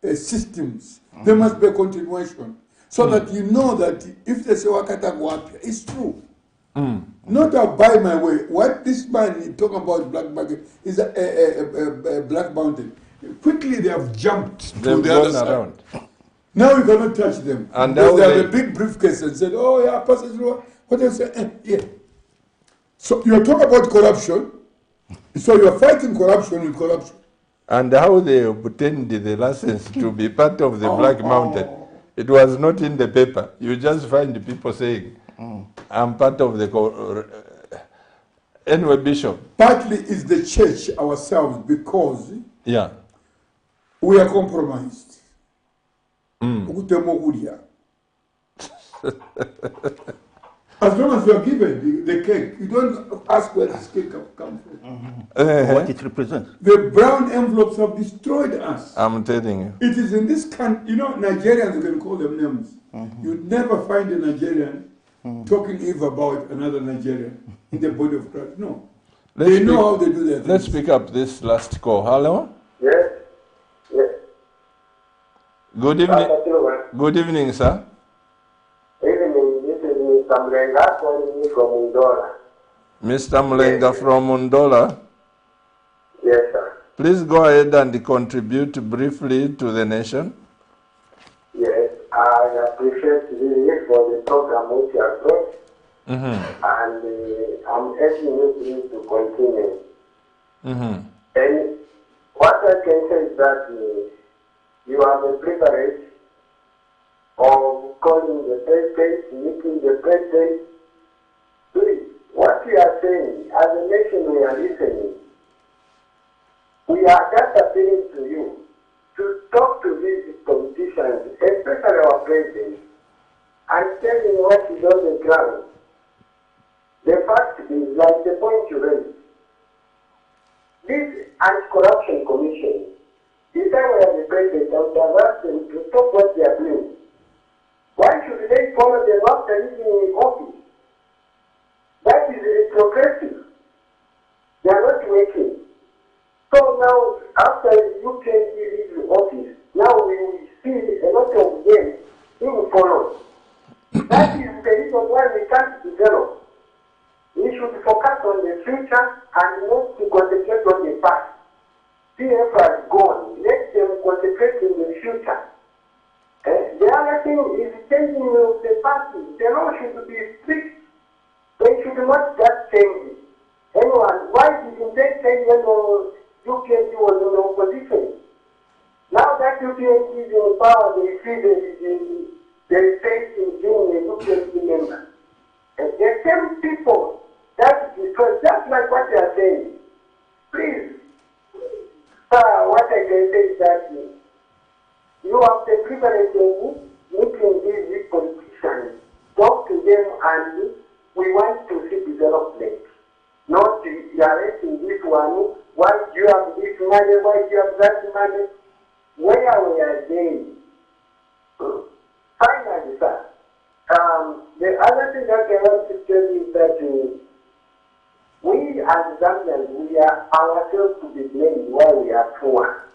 systems. There must be a continuation. So that you know that if they say Wakata Wapia, it's true. Not a buy my way. What this man is talking about Black Mountain is a Black Mountain. Quickly they have jumped to the other side. Around. Now you cannot touch them. And they have a big briefcase and said, oh yeah, Pastor Zulu, what they say? Yeah. So you're talking about corruption. So you're fighting corruption with corruption. And how they obtained the license to be part of the Black Mountain. It was not in the paper. You just find the people saying, I'm part of the... Anyway, Bishop. Partly is the church ourselves because we are compromised. As long as you are given the cake, you don't ask where this cake comes from. What it represents. The brown envelopes have destroyed us. I'm telling you. It is in this country, you know, Nigerians, you can call them names. You'd never find a Nigerian talking evil about another Nigerian in the body of Christ. No. They know how they do that. Let's pick up this last call. Hello? Yes. Yes. Good evening. Good evening, sir. Evening. This is Mr. Mlenga calling me from Undola. Mr. Mlenga from Undola. Yes, sir. Please go ahead and contribute briefly to the nation. Yes, I appreciate really for the program which you have brought. And I'm asking you to continue. And what I can say is that you have the privilege of calling the president, meeting the president. Please, what we are saying, as a nation we are listening. We are just appealing to you to talk to these politicians, especially our president, and tell him what is on the ground. The fact is, like the point you raised, this anti-corruption commission, if I were the president, I would have asked them to stop what they are doing. Why should they follow them after leaving in office? That is retrogressive. They are not working. So now, after UK leaves office, now we will see a lot of them being followed. That is the reason why we can't develop. We should focus on the future and not to concentrate on the past. CF has gone. Let them concentrate in the future. The other thing is changing of the party. The law should be strict days when UPND was in the opposition. Now that UPND is in power, they see they face in being a UPND member. And the same people that destroy, just like what they are saying. Please, sir, what I can say is that you have the privilege of meeting these politicians. Talk to them and we want to see development. Not you are arresting this one. Why do you have this money? Why do you have that money? Where we are going. Finally, sir, the other thing that I want to tell you is that we as Zambians, we are ourselves to be blamed why we are poor.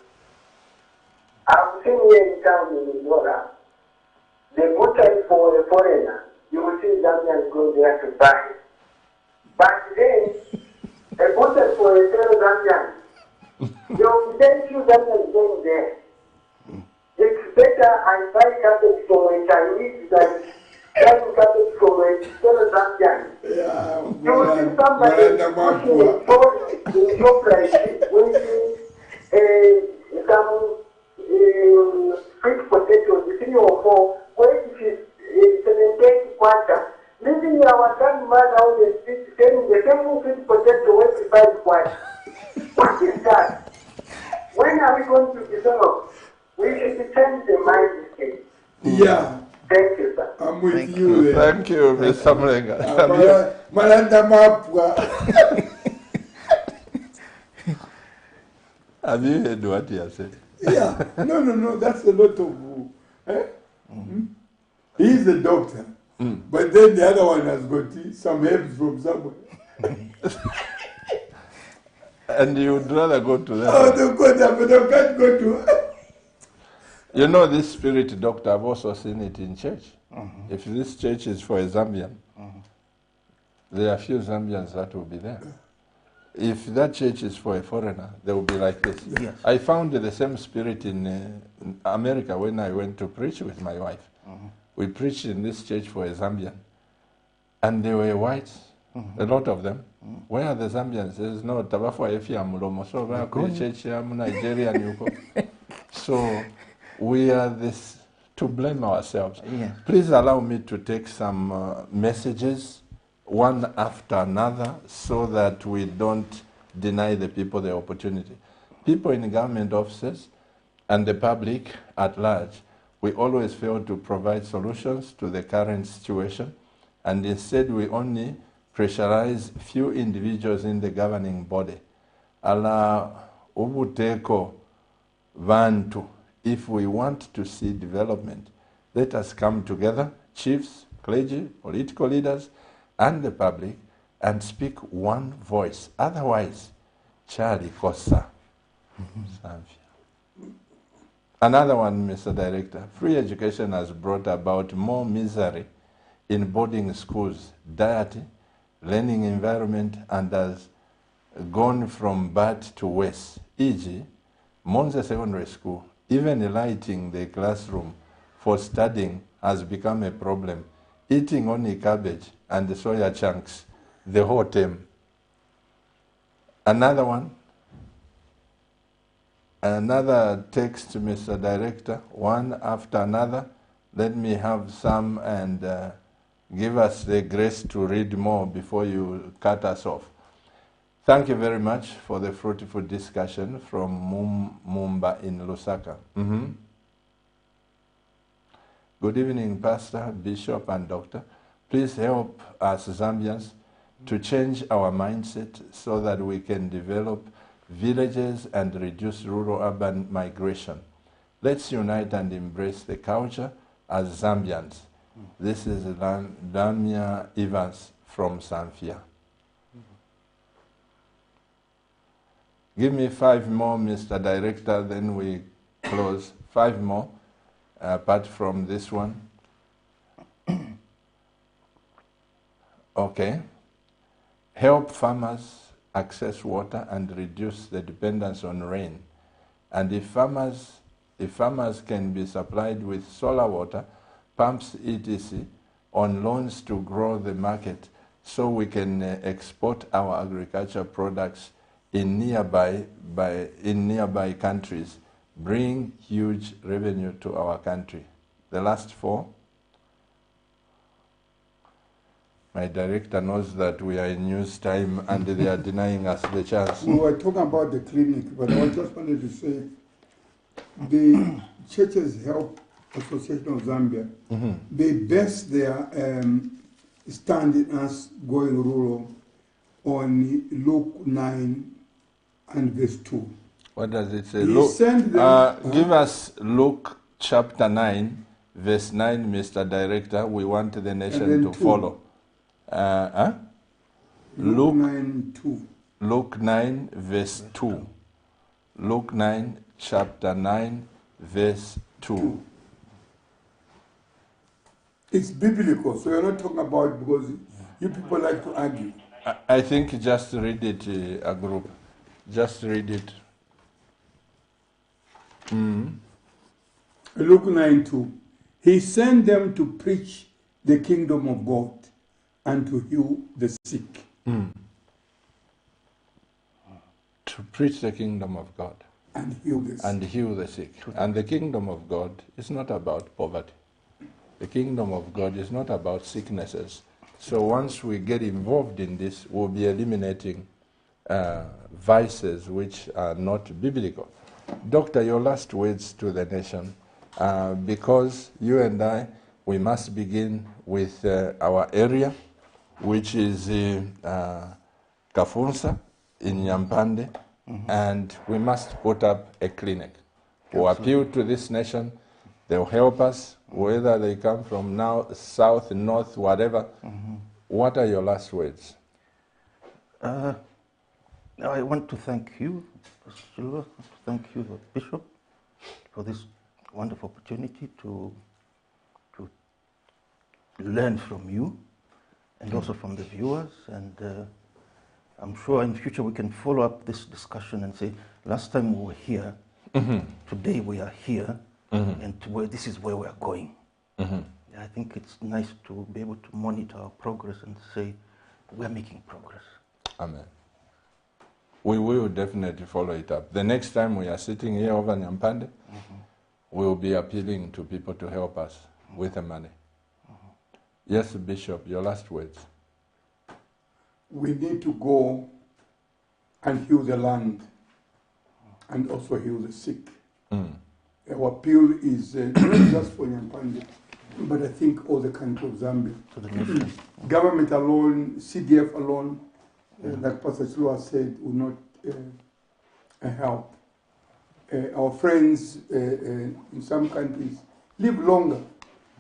I've seen here in town in Zora, the good time for a foreigner, you will see Zambians go there to buy. But then, a good time for a fellow Zambian, there will be very few Zambians going there. It's better I buy cabbage from a Chinese than buying cabbage from a fellow Zambian. Yeah, You will see somebody pushing a phone in your price, winning some sweet potatoes, 3 or 4, where it is 78 quarter, leaving our grandmother on the street selling the same sweet potato 25 quarter. What is that? When are we going to develop? We should change the mindset. yeah, Thank you, sir. I'm with you there. Thank you, Mr. Mlenga. Malanda Mapwa. Have you heard what he has said? Yeah, no, that's a lot of. He's a doctor, but then the other one has got some herbs from somewhere. And you would rather go to that? Oh, the God, but I can't go to. You know, this spirit doctor, I've also seen it in church. If this church is for a Zambian, there are few Zambians that will be there. If that church is for a foreigner, they will be like this. Yes. I found the same spirit in America when I went to preach with my wife. We preached in this church for a Zambian. And they were whites, a lot of them. Where are the Zambians? There's no Tabafwa Efia Mulomo. So we are church, Nigerian. So we are this to blame ourselves. Yeah. Please allow me to take some messages one after another so that we don't deny the people the opportunity. People in government offices and the public at large, we always fail to provide solutions to the current situation, and instead we only pressurize few individuals in the governing body. Ala ubuteko vantu. If we want to see development, let us come together, chiefs, clergy, political leaders, and the public, and speak one voice. Otherwise, Charlie Kosa. Another one, Mr. Director. Free education has brought about more misery in boarding schools, diet, learning environment, and has gone from bad to worse. E.g., Monza Secondary School, even lighting the classroom for studying has become a problem. Eating only cabbage and soya chunks the whole term. Another one, another text, Mr. Director, one after another. Let me have some and give us the grace to read more before you cut us off. Thank you very much for the fruitful discussion from Mumba in Lusaka. Good evening, Pastor, Bishop, and Doctor. Please help us Zambians to change our mindset so that we can develop villages and reduce rural-urban migration. Let's unite and embrace the culture as Zambians. This is Damia Evans from Sanfia. Give me 5 more, Mr. Director, then we close. 5 more, apart from this one. Okay. Help farmers access water and reduce the dependence on rain. And if farmers can be supplied with solar water, pumps, etc., on loans to grow the market so we can export our agricultural products in nearby countries bring huge revenue to our country. The last 4, my director knows that we are in news time and they are denying us the chance. We were talking about the clinic, but I just wanted to say the Churches Help Association of Zambia, they base their stand in us going rural on Luke 9 and verse 2. What does it say? He Luke, sent them, give us Luke chapter 9, verse 9, Mr. Director. We want the nation to 2. follow. Luke 9 2. Luke 9, verse 2. Luke 9, chapter 9, verse 2. It's biblical, so you're not talking about because you people like to argue. I think just read it, a group. Just read it. Luke 9 2. He sent them to preach the kingdom of God and to heal the sick. To preach the kingdom of God And heal the sick. and heal the sick. And the kingdom of God is not about poverty. The kingdom of God is not about sicknesses. So once we get involved in this, we'll be eliminating vices which are not biblical. Doctor, your last words to the nation, because you and I, we must begin with our area, which is Kafunsa in Nyampande, and we put put up a clinic. We appeal to this nation. They'll help us, whether they come from now, south, north, whatever. What are your last words? I want to thank you, Pastor Silva, thank you, Bishop, for this wonderful opportunity to learn from you and also from the viewers. And I'm sure in the future we can follow up this discussion and say, last time we were here, today we are here, and this is where we are going. I think it's nice to be able to monitor our progress and say, we are making progress. Amen. We will definitely follow it up. The next time we are sitting here over Nyampande, we will be appealing to people to help us with the money. Yes, Bishop, your last words. We need to go and heal the land and also heal the sick. Our appeal is not just for Nyampande, but I think all the country of Zambia. To the nation. Government alone, CDF alone, like Pastor Chilwa said, will not help. Our friends in some countries live longer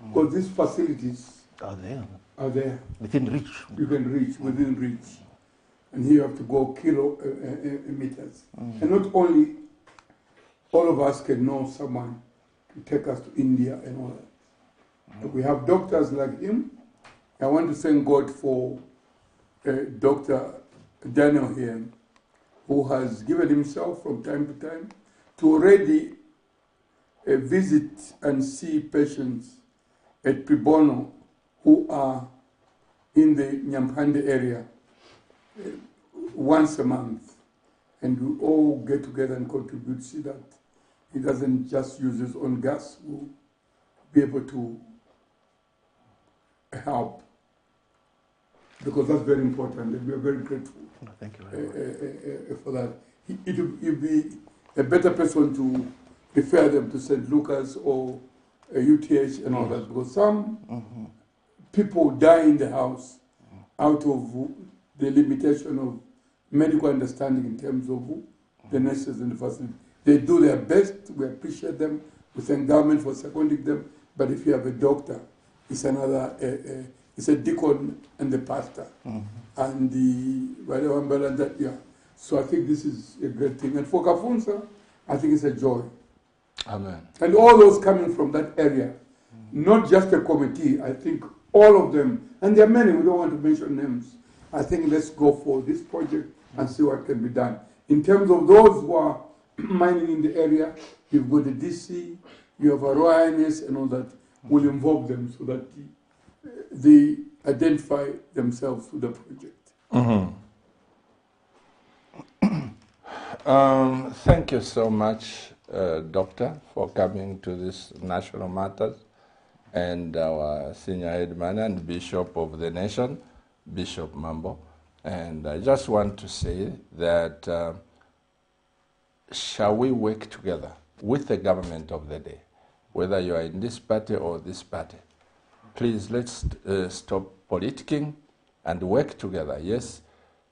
because these facilities Are there. are there. Within reach. You can reach, within reach. And here you have to go kilometers. And not only all of us can know someone to take us to India and all that. We have doctors like him. I want to thank God for Dr. Daniel here, who has given himself from time to time to already visit and see patients at Pibono who are in the Nyampande area once a month. And we all get together and contribute, see that he doesn't just use his own gas, we'll be able to help. Because that's very important, and we are very grateful Thank you very much. for that. It will be a better person to refer them to St. Lucas or UTH and all that, because some people die in the house out of the limitation of medical understanding in terms of the nurses in the facility. They do their best, we appreciate them, we thank government for seconding them, but if you have a doctor, it's another, it's a deacon and the pastor, and the whatever that, yeah. So I think this is a great thing. And for Kafunsa, I think it's a joy. Amen. And all those coming from that area, not just a committee, I think all of them, and there are many, we don't want to mention names. I think let's go for this project and see what can be done. In terms of those who are mining in the area, you've got the DC, you have a Royal Highness and all that, will involve them so that they identify themselves with the project. Thank you so much, Doctor, for coming to this National Matters, and our senior headman and Bishop of the nation, Bishop Mambo. And I just want to say that shall we work together with the government of the day, whether you are in this party or this party. Please, let's stop politicking and work together. Yes,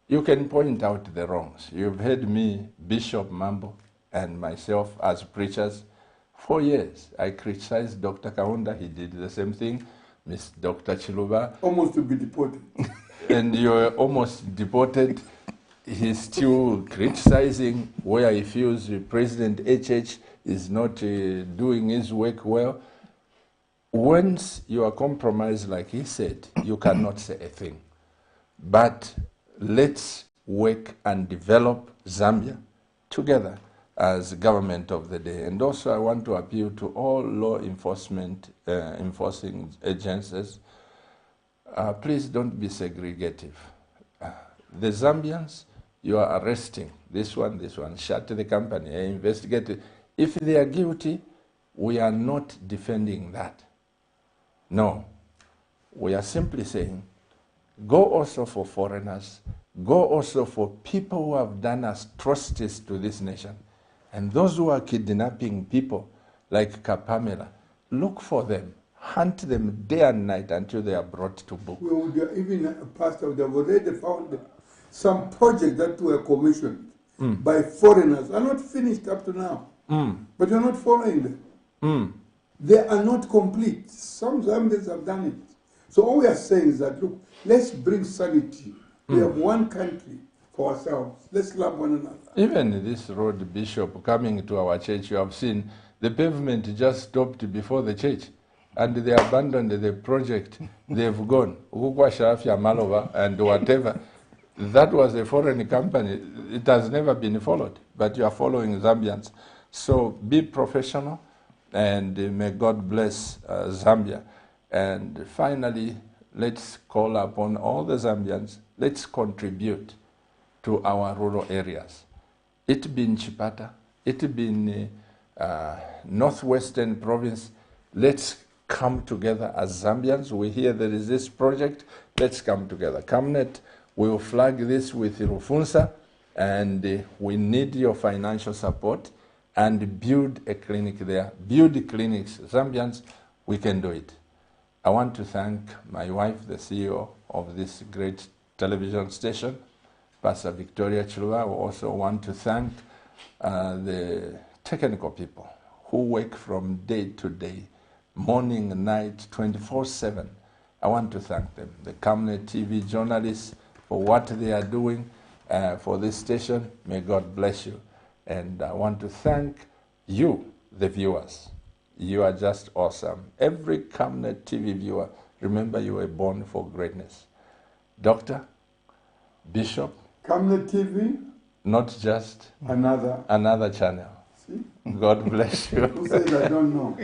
you can point out the wrongs. You've heard me, Bishop Mambo, and myself as preachers for years. I criticized Dr. Kaunda. He did the same thing. Miss Dr. Chiluba. Almost to be deported. And you're almost deported. He's still criticizing where he feels President HH is not doing his work well. Once you are compromised, like he said, you cannot say a thing. But let's work and develop Zambia together as government of the day. And also I want to appeal to all law enforcement enforcing agencies. Please don't be segregative. The Zambians, you are arresting this one, shut the company, investigate it. If they are guilty, we are not defending that. No, we are simply saying, go also for foreigners, go also for people who have done atrocities to this nation. And those who are kidnapping people, like Kapamela, look for them, hunt them day and night until they are brought to book. Well, even Pastor, they've already found some projects that were commissioned by foreigners are not finished up to now. But you're not following them. They are not complete. Some Zambians have done it. So all we are saying is that, look, let's bring sanity. We have one country for ourselves. Let's love one another. Even this road, Bishop, coming to our church, you have seen the pavement just stopped before the church. And they abandoned the project. They've gone. Ukwa Sharafia Malova and whatever. That was a foreign company. It has never been followed. But you are following Zambians. So be professional, and may God bless Zambia. And finally, let's call upon all the Zambians. Let's contribute to our rural areas. It being Chipata, it being Northwestern Province, let's come together as Zambians. We hear there is this project. Let's come together. CAMNET will flag this with Rufunsa, and we need your financial support and build a clinic there. Build clinics. Zambians, we can do it. I want to thank my wife, the CEO of this great television station, Pastor Victoria Chiluba. I also want to thank the technical people who work from day to day, morning, night, 24/7. I want to thank them. The CAMNET TV journalists for what they are doing for this station. May God bless you. And I want to thank you, the viewers. You are just awesome. Every CAMNET TV viewer, remember you were born for greatness. Doctor, Bishop. CAMNET TV. Not just another channel. See? God bless you. Who said I don't know?